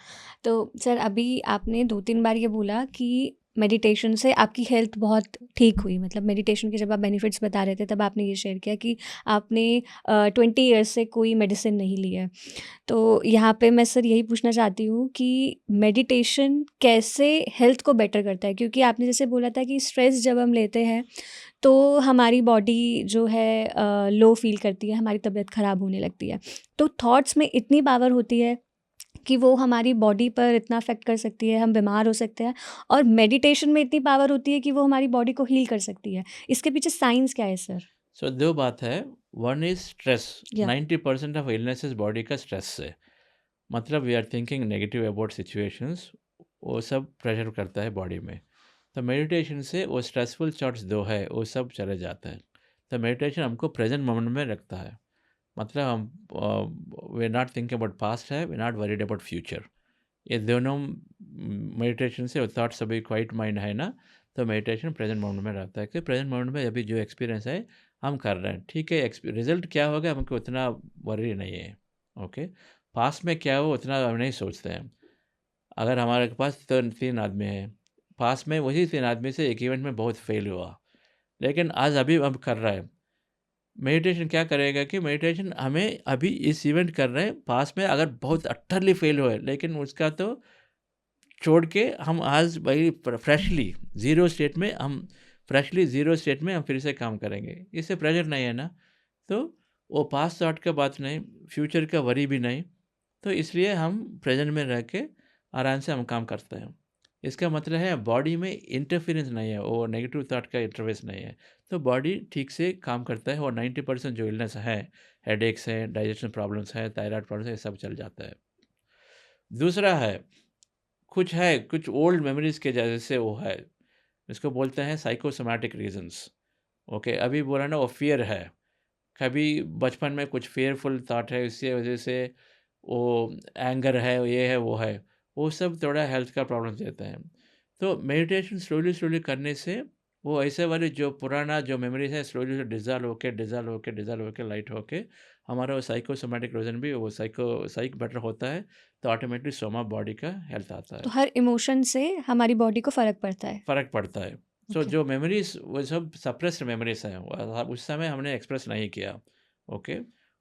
तो सर अभी आपने 2-3 बार ये बोला कि मेडिटेशन से आपकी हेल्थ बहुत ठीक हुई, मतलब मेडिटेशन के जब आप बेनिफिट्स बता रहे थे तब आपने ये शेयर किया कि आपने 20 ईयर्स से कोई मेडिसिन नहीं ली है। तो यहाँ पे मैं सर यही पूछना चाहती हूँ कि मेडिटेशन कैसे हेल्थ को बेटर करता है? क्योंकि आपने जैसे बोला था कि स्ट्रेस जब हम लेते हैं तो हमारी बॉडी जो है लो फील करती है, हमारी तबीयत ख़राब होने लगती है। तो थॉट्स में इतनी पावर होती है कि वो हमारी बॉडी पर इतना अफेक्ट कर सकती है, हम बीमार हो सकते हैं, और मेडिटेशन में इतनी पावर होती है कि वो हमारी बॉडी को हील कर सकती है। इसके पीछे साइंस क्या है सर? सो दो बात है, वन इज स्ट्रेस। या 90% ऑफ इलनेसेस बॉडी का स्ट्रेस से, मतलब we are thinking negative about situations, वो सब प्रेशर करता है बॉडी में। तो मेडिटेशन से वो स्ट्रेसफुल थॉट्स दो है वो सब चले जाते हैं। तो मेडिटेशन हमको प्रेजेंट मोमेंट में रखता है, मतलब हम we are not thinking about past है, we are not worried about future. ये दोनों मेडिटेशन से थॉट्स अभी क्वाइट माइंड है ना, तो मेडिटेशन प्रेजेंट मोमेंट में रहता है कि प्रेजेंट मोमेंट में अभी जो एक्सपीरियंस है हम कर रहे हैं, ठीक है, रिजल्ट क्या होगा हमको उतना वरी नहीं है। ओके, पास्ट में क्या हो उतना हम नहीं सोचते हैं। अगर हमारे पास तो 3 आदमी हैं, पास्ट में वही 3 आदमी से एक इवेंट में बहुत फेल हुआ, लेकिन आज अभी हम कर रहा है। मेडिटेशन क्या करेगा कि मेडिटेशन हमें अभी इस इवेंट कर रहे हैं, पास में अगर बहुत अट्टरली फेल हुए, लेकिन उसका तो छोड़ के हम आज वही फ्रेशली ज़ीरो स्टेट में हम फिर से काम करेंगे। इससे प्रेशर नहीं है ना, तो वो पास्ट थॉट का बात नहीं, फ्यूचर का वरी भी नहीं, तो इसलिए हम प्रेजेंट में रह के आराम से हम काम करते हैं। इसका मतलब है बॉडी में इंटरफेरेंस नहीं है, वो नेगेटिव थॉट का इंटरफेरेंस नहीं है, तो बॉडी ठीक से काम करता है, और 90% जो इलनेस है, हेडेक्स है, डाइजेशन प्रॉब्लम्स है, थायराइड प्रॉब्लम्स है, सब चल जाता है। दूसरा है कुछ ओल्ड मेमोरीज के जैसे वो है, इसको बोलते हैं साइकोसोमैटिक रीजंस। ओके, अभी बोला ना वो फियर है, कभी बचपन में कुछ फेयरफुल थॉट है, इसकी वजह से वो एंगर है, ये है वो है, वो सब थोड़ा हेल्थ का प्रॉब्लम देते हैं। तो मेडिटेशन स्लोली करने से वो ऐसे वाले जो पुराना जो मेमोरीज है स्लोली डिज़ॉल्व होके लाइट होके हमारा वो साइकोसोमैटिक रीजन भी वो साइक बेटर होता है, तो ऑटोमेटिकली सोमा बॉडी का हेल्थ आता तो है, हर इमोशन से हमारी बॉडी को फ़र्क पड़ता है। फ़र्क पड़ता है। So okay. जो मेमोरीज वो सब सप्रेस्ड मेमोरीज हैं, उस समय हमने एक्सप्रेस नहीं किया। ओके,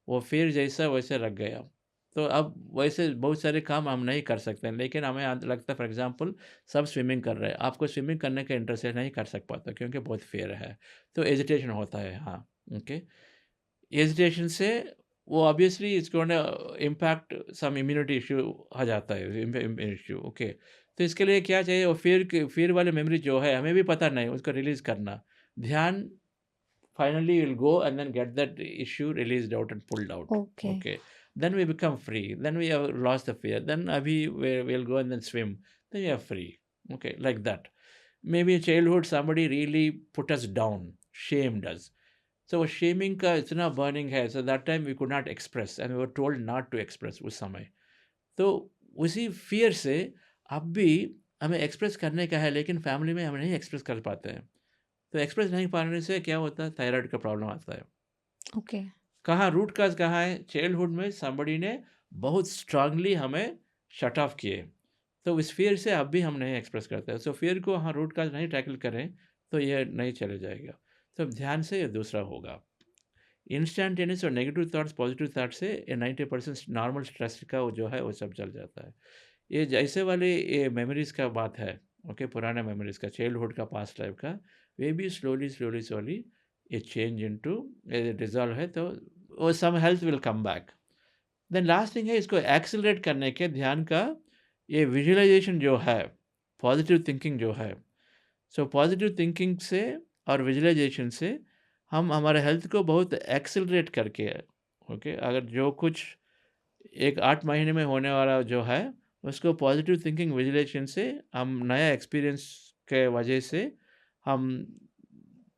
वो फिर जैसा वैसे रख गया, तो अब वैसे बहुत सारे काम हम नहीं कर सकते हैं, लेकिन हमें लगता है फॉर एग्जांपल सब स्विमिंग कर रहे हैं, आपको स्विमिंग करने का इंटरेस्ट है, नहीं कर सक पाता क्योंकि बहुत फेयर है, तो एजिटेशन होता है। हाँ, ओके, एजिटेशन से वो obviously it's gonna impact some immunity issue आ जाता है, इश्यू। ओके, तो इसके लिए क्या चाहिए, वो फिर वाले मेमोरी जो है हमें भी पता नहीं, उसको रिलीज़ करना, ध्यान finally we'll go and then get that issue released out and pulled out. Okay. Okay, then we become free, then we have lost the fear, then we'll go and then swim, then we are free. Okay, like that. Maybe in childhood somebody really put us down, shamed us, so shaming का इतना burning है, so that time we could not express and we were told not to express उस समय, तो उसी fear से अब भी हमें एक्सप्रेस करने का है, लेकिन फैमिली में हम नहीं एक्सप्रेस कर पाते हैं, तो एक्सप्रेस नहीं पाने से क्या होता है, थायराइड का प्रॉब्लम आता है। ओके। कहाँ रूट काज कहाँ है, चाइल्डहुड में somebody ने बहुत स्ट्रांगली हमें शट ऑफ किए, तो इस फियर से अब भी हम नहीं एक्सप्रेस करते हैं। सो फियर को हाँ रूट काज नहीं टैकल करें तो ये नहीं चले जाएगा, तो ध्यान से ये दूसरा होगा। इंस्टेंटेनियस और नेगेटिव थॉट्स पॉजिटिव थॉट्स से ये 90% नॉर्मल स्ट्रेस का वो जो है वो सब चल जाता है। ये जैसे वाले ये मेमोरीज़ का बात है, ओके, पुराना मेमोरीज़ का, चाइल्डहुड का, पास्ट लाइफ का, वे भी स्लोली ये चेंज इनटू डिजॉल्व है, तो वो some health will come back. Then last thing है, इसको एक्सेलरेट करने के ध्यान का ये विजुअलाइजेशन जो है, पॉजिटिव थिंकिंग जो है, सो पॉजिटिव थिंकिंग से और विजुअलाइजेशन से हम हमारे हेल्थ को बहुत एक्सेलरेट करके ओके अगर जो कुछ एक 8 महीने में होने वाला जो है उसको पॉजिटिव थिंकिंग विजुअलाइजेशन से हम नया एक्सपीरियंस के वजह से हम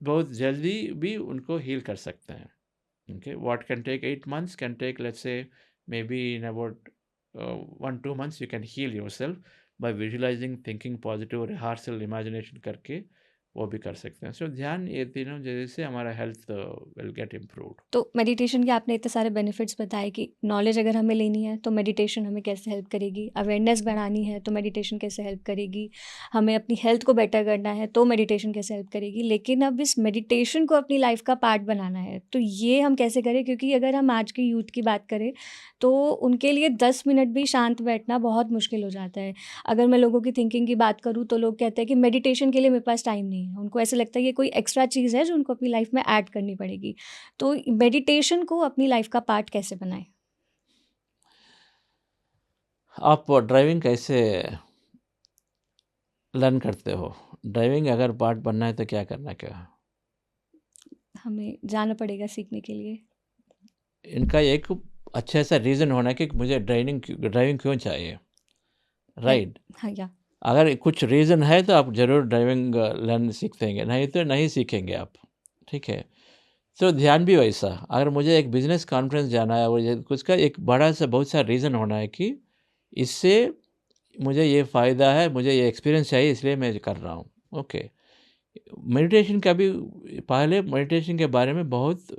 बहुत जल्दी भी उनको हील कर सकते हैं. Okay, what can take 8 months can take, let's say, maybe in about 1-2 months you can heal yourself by visualizing, thinking positive, rehearsal, imagination करके वो भी कर सकते हैं. सो ध्यान ये तीनों जैसे से हमारा हेल्थ विल गेट इम्प्रूव्ड. तो मेडिटेशन के आपने इतने सारे बेनिफिट्स बताए कि नॉलेज अगर हमें लेनी है तो मेडिटेशन हमें कैसे हेल्प करेगी, अवेयरनेस बढ़ानी है तो मेडिटेशन कैसे हेल्प करेगी, हमें अपनी हेल्थ को बेटर करना है तो मेडिटेशन कैसे हेल्प करेगी. लेकिन अब इस मेडिटेशन को अपनी लाइफ का पार्ट बनाना है तो ये हम कैसे करें, क्योंकि अगर हम आज के यूथ की बात करें तो उनके लिए 10 मिनट भी शांत बैठना बहुत मुश्किल हो जाता है. अगर मैं लोगों की थिंकिंग की बात करूँ तो लोग कहते हैं कि मेडिटेशन के लिए मेरे पास टाइम नहीं है. उनको ऐसा लगता है कि कोई एक्स्ट्रा चीज़ है जो उनको अपनी लाइफ में ऐड करनी पड़ेगी. तो मेडिटेशन को अपनी लाइफ का पार्ट कैसे बनाएं? आप ड्राइविंग कैसे लर्न करते हो? ड्राइविंग अगर पार्ट बनना है तो क्या करना क्या? हमें जाना पड़ेगा सीखने के लिए. इनका एक अच्छा सा रीज़न होना कि मुझे ड्राइविंग क्यों चाहिए, राइट? हाँ या अगर कुछ रीज़न है तो आप ज़रूर ड्राइविंग लर्न सीखेंगे, नहीं तो नहीं सीखेंगे आप, ठीक है? तो ध्यान भी वैसा, अगर मुझे एक बिज़नेस कॉन्फ्रेंस जाना है और उसका एक बड़ा सा बहुत सा रीज़न होना है कि इससे मुझे ये फ़ायदा है, मुझे ये एक्सपीरियंस चाहिए इसलिए मैं कर रहा हूँ, ओके. मेडिटेशन का भी पहले मेडिटेशन के बारे में बहुत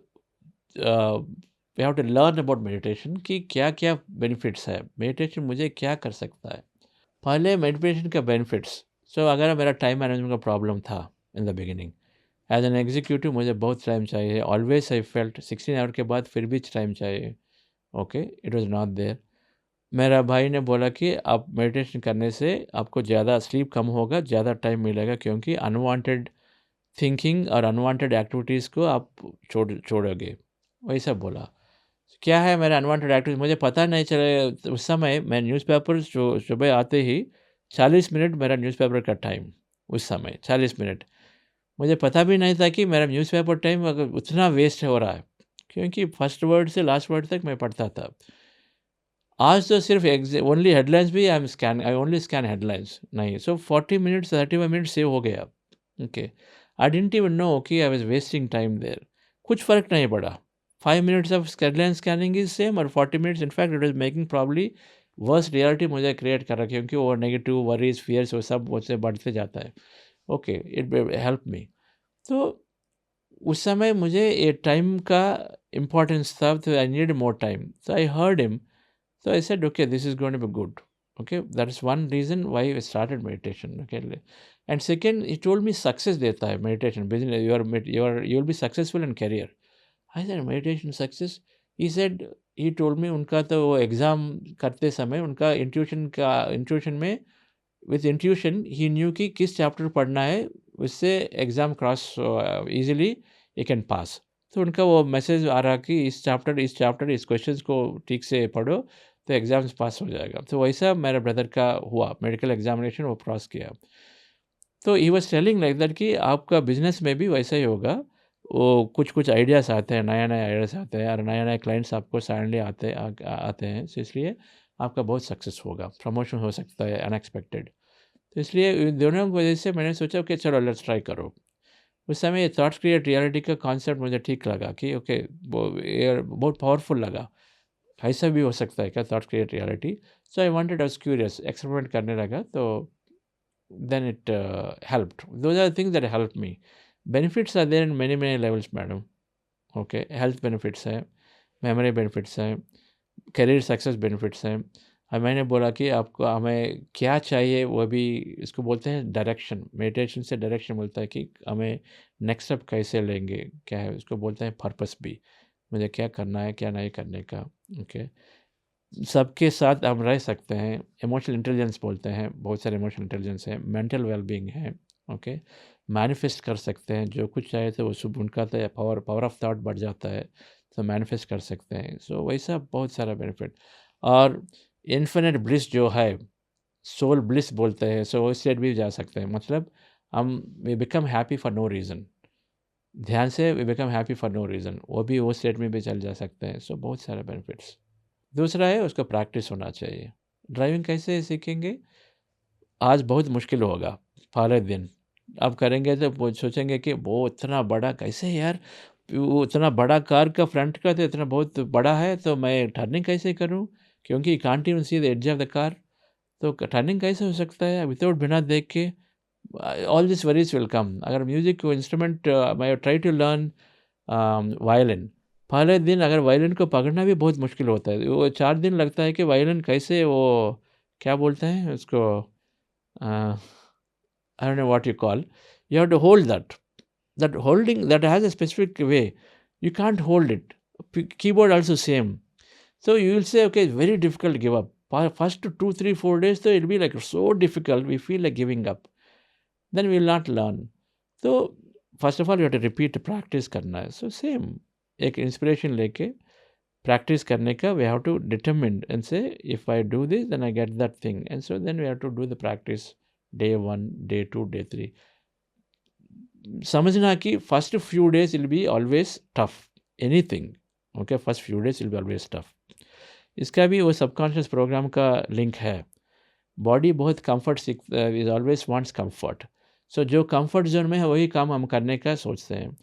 we have to learn about meditation कि क्या-क्या बेनिफिट्स है, मेडिटेशन मुझे क्या कर सकता है. पहले मेडिटेशन का बेनिफिट्स, सो अगर मेरा टाइम मैनेजमेंट का प्रॉब्लम था in the beginning, as an executive मुझे बहुत टाइम चाहिए, ऑलवेज आई फेल्ट 16 आवर के बाद फिर भी टाइम चाहिए, okay, it was not there. मेरा भाई ने बोला कि आप मेडिटेशन करने से आपको ज़्यादा स्लीप कम होगा, ज़्यादा टाइम मिलेगा क्योंकि अनवांटेड थिंकिंग और अनवांटेड एक्टिविटीज़ को आप छोड़ोगे, वैसा बोला. क्या है मेरा अनवांटेड एक्टिविटी, मुझे पता नहीं चले. उस समय मैं न्यूज़पेपर जो सुबह आते ही 40 मिनट मेरा न्यूज़पेपर का टाइम, उस समय 40 मिनट मुझे पता भी नहीं था कि मेरा न्यूज़पेपर टाइम अगर उतना वेस्ट हो रहा है, क्योंकि फर्स्ट वर्ड से लास्ट वर्ड तक मैं पढ़ता था. आज तो सिर्फ ओनली हेडलाइंस भी आई ओनली स्कैन हेडलाइंस नहीं. सो 40 मिनट्स 35 मिनट सेव हो गया, okay. I didn't even know कि I was wasting time there. कुछ फ़र्क नहीं पड़ा. 5 minutes of headline scanning is same और 40 minutes in fact it was making probably worst reality मुझे क्रिएट कर रहा, क्योंकि वो नेगेटिव वरीज फियर्स वो सब मुझसे बढ़ते जाता है, ओके. It help me. तो उस समय मुझे ये टाइम का इम्पोर्टेंस था, तो I need more time. So I heard him, so I said, okay, this is going to be good. Okay, that is one reason why I started meditation. Okay, and second, he told me success देता है meditation. Business, you will be successful in career. I said, meditation success. He said, he told me उनका तो वो exam करते समय उनका intuition में with intuition he knew कि किस चैप्टर पढ़ना है, उससे exam cross easily he can pass. तो उनका वो मैसेज आ रहा कि इस चैप्टर इस क्वेश्चंस को ठीक से पढ़ो तो एग्ज़ाम्स पास हो जाएगा. तो वैसा मेरे ब्रदर का हुआ, मेडिकल एग्जामिनेशन वो क्रॉस किया. तो he was telling like that कि आपका बिजनेस में भी वैसा ही होगा. वो कुछ आइडियाज़ आते हैं, नया आइडियाज़ आते हैं और नए क्लाइंट्स आपको सडनली आते हैं. तो इसलिए आपका बहुत सक्सेस होगा, प्रमोशन हो सकता है अनएक्सपेक्टेड. तो इसलिए इन दोनों की वजह से मैंने सोचा कि चलो लेट्स ट्राई करो. उस समय ये थॉट्स क्रिएट रियलिटी का कॉन्सेप्ट मुझे ठीक लगा कि ओके, ये बहुत पावरफुल लगा. ऐसा भी हो सकता है क्या, thoughts create reality. So I wanted, I was curious, experiment करने लगा. तो then it helped. Those are things that help me. Benefits are there in many levels madam. Okay, health benefits हैं, मेमोरी बेनिफिट्स हैं, career success benefits हैं. और मैंने बोला कि आपको हमें क्या चाहिए, वो भी इसको बोलते हैं डायरेक्शन. मेडिटेशन से डायरेक्शन मिलता है कि हमें नेक्स्ट स्टेप कैसे लेंगे, क्या है उसको बोलते हैं पर्पस भी, मुझे क्या करना है क्या नहीं करने का. ओके, सबके साथ हम रह सकते हैं. इमोशनल इंटेलिजेंस बोलते हैं, बहुत सारे इमोशनल इंटेलिजेंस है, मेंटल वेलबींग है. ओके, मैनिफेस्ट कर सकते हैं जो कुछ चाहे तो वो शुभ उनका तो पावर ऑफ थॉट बढ़ जाता है, तो मैनिफेस्ट कर सकते हैं. सो वैसा बहुत सारा बेनिफिट. और इन्फिनिट ब्लिस जो है, सोल ब्लिस बोलते हैं, सो उस स्टेट भी जा सकते हैं. मतलब हम we become happy for no reason. ध्यान से we become happy for no reason, वो भी वो स्टेट में भी चल जा सकते हैं। सो बहुत सारे बेनिफिट्स। दूसरा है उसको प्रैक्टिस होना चाहिए। ड्राइविंग कैसे सीखेंगे? आज बहुत मुश्किल होगा पहले दिन, अब करेंगे तो वो सोचेंगे कि वो इतना बड़ा कैसे यार, वो इतना बड़ा कार का फ्रंट का तो इतना बहुत बड़ा है, तो मैं टर्निंग कैसे करूं, क्योंकि can't even see the edge of the car, तो टर्निंग कैसे हो सकता है विदाउट बिना देख के? All this worries will come. अगर म्यूजिक को इंस्ट्रूमेंट मैं ट्राई टू लर्न वायलिन, पहले दिन अगर वायलिन को पकड़ना भी बहुत मुश्किल होता है, वो 4 दिन लगता है कि वायलिन कैसे, वो क्या बोलते हैं उसको, I don't know what you call. You have to hold that. That holding that has a specific way. You can't hold it. Keyboard also same. So you will say, okay, it's very difficult to give up. First 2, 3, 4 days, so it'll be like so difficult. We feel like giving up. Then we will not learn. So first of all, you have to repeat practice करना है. So same. एक inspiration लेके practice करने का, we have to determine and say, if I do this, then I get that thing. And so then we have to do the practice. Day 1, day 2, day 3. समझना कि first few days will be always tough. Anything. Okay, first few days will be always tough. इसका भी वो subconscious program का link है. Body बहुत comfort is always wants comfort. So जो comfort zone में है वही काम हम करने का सोचते हैं.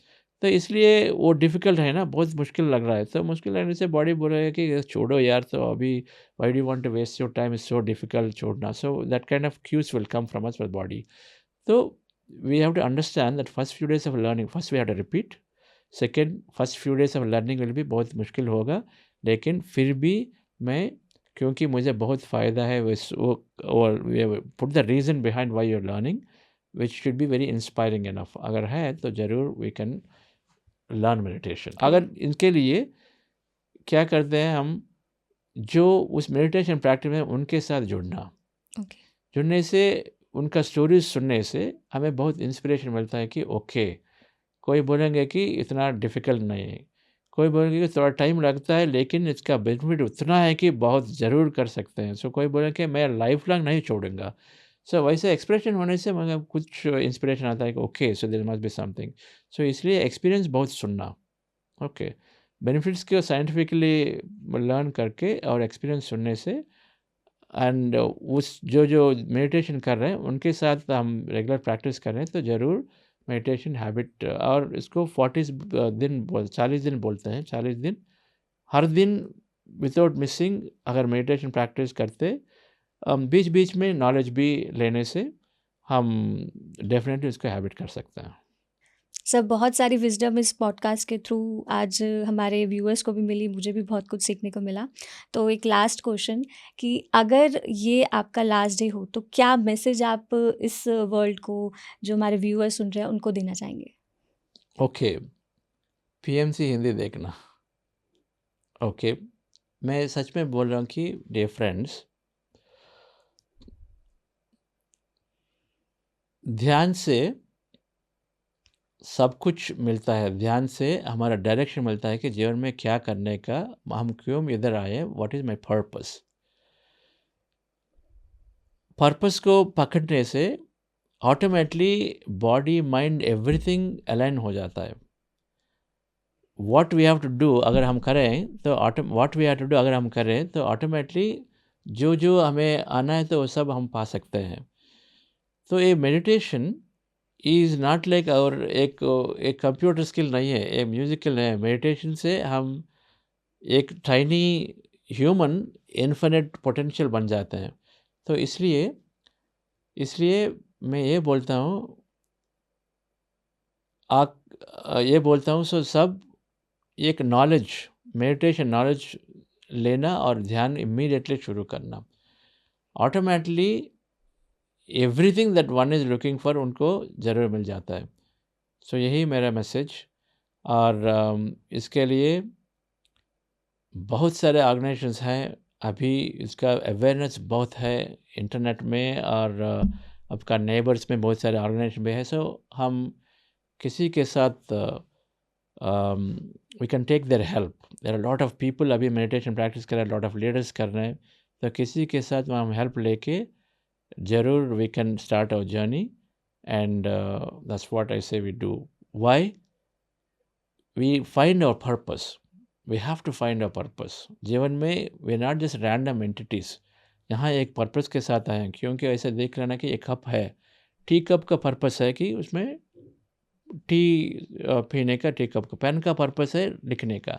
तो इसलिए वो डिफ़िकल्ट है ना, बहुत मुश्किल लग रहा है, तो मुश्किल लगने से बॉडी बोल रही है कि छोड़ो यार, तो अभी why do you want to waste your time, is so difficult छोड़ना. So that kind of cues will come from us for body. तो we have to understand that first few days of learning, first we have to repeat. Second, first few days of learning will भी बहुत मुश्किल होगा, लेकिन फिर भी मैं, क्योंकि मुझे बहुत फ़ायदा है, और put the reason behind why you're learning which should be very inspiring enough. अगर है तो ज़रूर वी कैन लर्न मेडिटेशन. अगर इनके लिए क्या करते हैं हम, जो उस मेडिटेशन प्रैक्टिस में उनके साथ जुड़ना. जुड़ने से, उनका स्टोरीज सुनने से हमें बहुत इंस्पिरेशन मिलता है कि ओके, कोई बोलेंगे कि इतना डिफ़िकल्ट नहीं है, कोई बोलेंगे कि थोड़ा टाइम लगता है, लेकिन इसका बेनिफिट उतना है कि बहुत ज़रूर कर सकते हैं. सो कोई बोलेंगे कि मैं लाइफ लॉन्ग नहीं छोड़ूंगा. सो वैसे एक्सप्रेशन होने से मतलब कुछ इंस्पिरेशन आता है कि okay, so there must be something. So इसलिए एक्सपीरियंस बहुत सुनना. ओके, बेनिफिट्स को साइंटिफिकली लर्न करके और एक्सपीरियंस सुनने से, एंड उस जो मेडिटेशन कर रहे हैं उनके साथ हम रेगुलर प्रैक्टिस कर रहे हैं, तो ज़रूर मेडिटेशन हैबिट. और इसको 40 दिन 40 दिन बोलते हैं. 40 दिन, हर दिन विदाउट मिसिंग अगर मेडिटेशन प्रैक्टिस करते, बीच बीच में नॉलेज भी लेने से हम डेफिनेटली इसको हैबिट कर सकते हैं. सर, बहुत सारी विजडम इस पॉडकास्ट के थ्रू आज हमारे व्यूअर्स को भी मिली, मुझे भी बहुत कुछ सीखने को मिला. तो एक लास्ट क्वेश्चन कि अगर ये आपका लास्ट डे हो, तो क्या मैसेज आप इस वर्ल्ड को, जो हमारे व्यूअर्स सुन रहे हैं, उनको देना चाहेंगे? ओके, पीएमसी हिंदी देखना. ओके, मैं सच में बोल रहा हूँ कि डियर फ्रेंड्स, ध्यान से सब कुछ मिलता है. ध्यान से हमारा डायरेक्शन मिलता है कि जीवन में क्या करने का, हम क्यों इधर आए, what is my purpose. Purpose को पकड़ने से automatically body, mind, everything align हो जाता है. What we have to do अगर हम करें तो ऑटोमेटिकली जो हमें आना है तो वो सब हम पा सकते हैं. तो ये मेडिटेशन इज़ नॉट लाइक और एक कंप्यूटर स्किल नहीं है, एक म्यूजिकल नहीं है. मेडिटेशन से हम एक टाइनी ह्यूमन इन्फिनिट पोटेंशियल बन जाते हैं. तो इसलिए मैं ये बोलता हूँ सो सब एक नॉलेज, मेडिटेशन नॉलेज लेना और ध्यान इमीडिएटली शुरू करना. Automatically everything that one is looking for उनको ज़रूर मिल जाता है. सो यही मेरा मैसेज. और इसके लिए बहुत सारे ऑर्गेनाइजेशंस हैं, अभी इसका अवेयरनेस बहुत है इंटरनेट में, और आपका नेबर्स में बहुत सारे ऑर्गेनाइजेशन भी है. सो हम किसी के साथ we can take their help. There are lot of people अभी मेडिटेशन प्रैक्टिस कर रहे हैं, लॉट ऑफ लीडर्स कर रहे हैं. तो किसी के साथ हम हेल्प लेके ज़रूर we can start our journey. And that's what I say we do. Why? we find our purpose. We have to find our purpose. जीवन में we are not just random entities. यहाँ एक पर्पस के साथ आए हैं, क्योंकि ऐसे देख लेना कि एक कप है, टी कप का पर्पस है कि उसमें टी पीने का, टी कप का, पेन का पर्पस है लिखने का।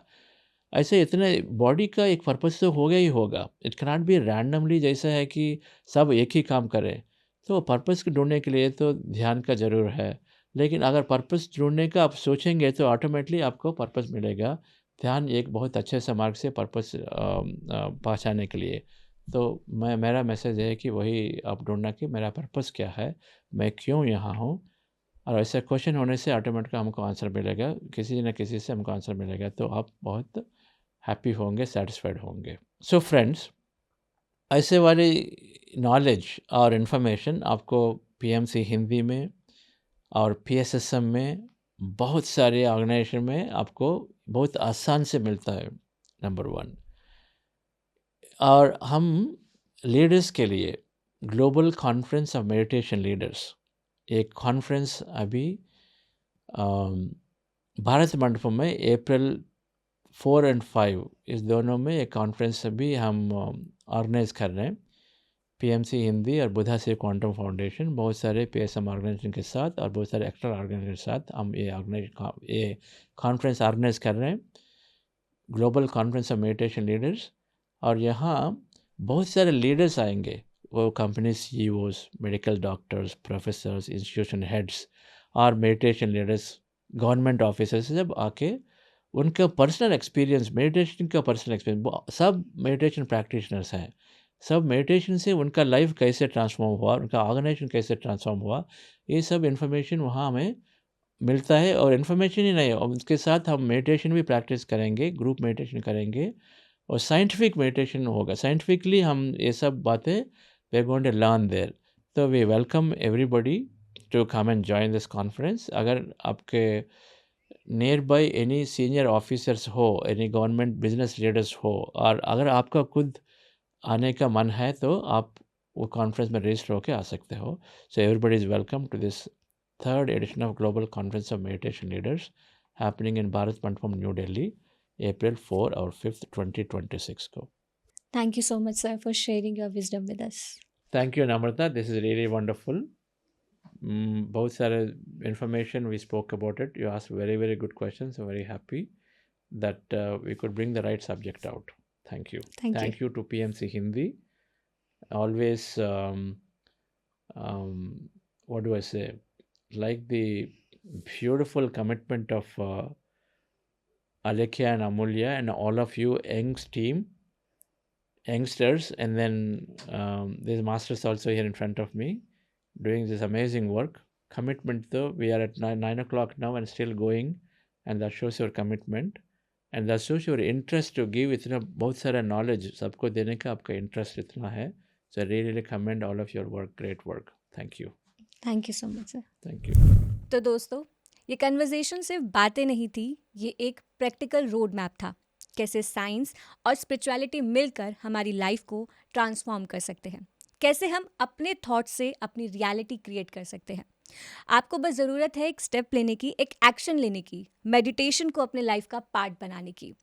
ऐसे इतने बॉडी का एक पर्पस तो होगा ही होगा। It can not be randomly जैसा है कि सब एक ही काम करें। तो पर्पस को ढूंढने के लिए तो ध्यान का ज़रूर है, लेकिन अगर पर्पस ढूंढने का आप सोचेंगे तो ऑटोमेटिकली आपको पर्पस मिलेगा। ध्यान एक बहुत अच्छे से मार्ग से पर्पस पहुँचाने के लिए। तो मेरा मैसेज है कि वही आप ढूंढना कि मेरा पर्पस क्या है, मैं क्यों यहाँ हूँ। और ऐसा क्वेश्चन होने से ऑटोमेटिक हमको आंसर मिलेगा, किसी न किसी से हमको आंसर मिलेगा, तो आप बहुत हैप्पी होंगे, सेटिस्फाइड होंगे। सो फ्रेंड्स, ऐसे वाली नॉलेज और इन्फॉर्मेशन आपको पीएमसी हिंदी में और पीएसएसएम में बहुत सारे ऑर्गेनाइजेशन में आपको बहुत आसान से मिलता है, नंबर 1। और हम लीडर्स के लिए global conference of meditation leaders एक कॉन्फ्रेंस अभी भारत मंडपम में अप्रैल 4 और 5 इस दोनों में एक कॉन्फ्रेंस अभी हम ऑर्गेनाइज कर रहे हैं। पीएमसी हिंदी और बुधा से क्वांटम फाउंडेशन, बहुत सारे पीएसएम ऑर्गेनाइजेशन के साथ और बहुत सारे एक्सटर्नल ऑर्गेनाइजेशन के साथ हम ये कॉन्फ्रेंस ऑर्गेनाइज कर रहे हैं, global conference of meditation leaders. और यहाँ बहुत सारे लीडर्स आएंगे, वो company CEOs, medical doctors, professors, institution heads और मेडिटेशन लीडर्स, गवर्नमेंट ऑफिसर्स सब आके उनका पर्सनल एक्सपीरियंस, मेडिटेशन का पर्सनल एक्सपीरियंस, सब मेडिटेशन प्रैक्टिशनर्स हैं, सब मेडिटेशन से उनका लाइफ कैसे ट्रांसफॉर्म हुआ, उनका ऑर्गेनाइजेशन कैसे ट्रांसफॉर्म हुआ, ये सब इन्फॉर्मेशन वहाँ हमें मिलता है। और इन्फॉर्मेशन ही नहीं, और उसके साथ हम मेडिटेशन भी प्रैक्टिस करेंगे, ग्रुप मेडिटेशन करेंगे और साइंटिफिक मेडिटेशन होगा। साइंटिफिकली हम ये सब बातें we are going to learn there. So we welcome everybody to come and join this conference. अगर आपके nearby any senior officers हो, any government business leaders हो, और अगर आपका खुद आने का मन है तो आप वो कॉन्फ्रेंस में रजिस्टर होकर आ सकते हो। So everybody is welcome to this 3rd edition of Global Conference of Meditation Leaders happening in Bharat Mandapam, New Delhi, April 4 or 5th, 2026 को। Thank you so much, sir, for sharing your wisdom with us. Thank you, Namrata. This is really wonderful. बहुत सारे information we spoke about it. You asked very, very good questions. I'm very happy that we could bring the right subject out. Thank you. Thank you to PMC Hindi. Always, what do I say? Like the beautiful commitment of Alekhya and Amulya and all of you youngsters, and then there's masters also here in front of me doing this amazing work. Commitment though, we are at 9 o'clock now and still going, and that shows your commitment and that shows your interest to give. इतना बहुत सारा knowledge सबको देने का आपका interest इतना है. So I really commend all of your work, great work. Thank you. Thank you so much, sir. Thank you. तो दोस्तों, ये कन्वर्सेशन सिर्फ बातें नहीं थी, ये एक प्रैक्टिकल रोड मैप था, कैसे साइंस और स्पिरिचुअलिटी मिलकर हमारी लाइफ को ट्रांसफॉर्म कर सकते हैं, कैसे हम अपने थॉट से अपनी रियलिटी क्रिएट कर सकते हैं। आपको बस ज़रूरत है एक स्टेप लेने की, एक एक्शन लेने की, मेडिटेशन को अपने लाइफ का पार्ट बनाने की,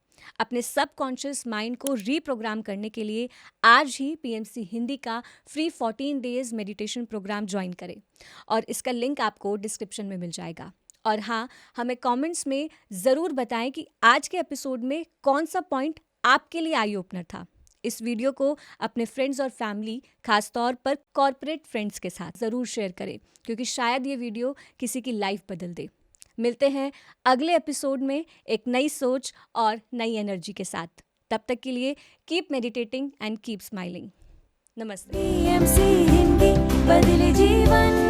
अपने सबकॉन्शियस माइंड को रीप्रोग्राम करने के लिए आज ही पीएमसी हिंदी का free 14 days meditation program join करें और इसका लिंक आपको डिस्क्रिप्शन में मिल जाएगा। और हाँ, हमें कमेंट्स में ज़रूर बताएं कि आज के एपिसोड में कौन सा पॉइंट आपके लिए आई ओपनर था। इस वीडियो को अपने फ्रेंड्स और फैमिली, खासतौर पर कॉर्पोरेट फ्रेंड्स के साथ ज़रूर शेयर करें, क्योंकि शायद ये वीडियो किसी की लाइफ बदल दे। मिलते हैं अगले एपिसोड में एक नई सोच और नई एनर्जी के साथ। तब तक के लिए keep meditating and keep smiling. नमस्ते। PMC हिंदी बदले जीवन।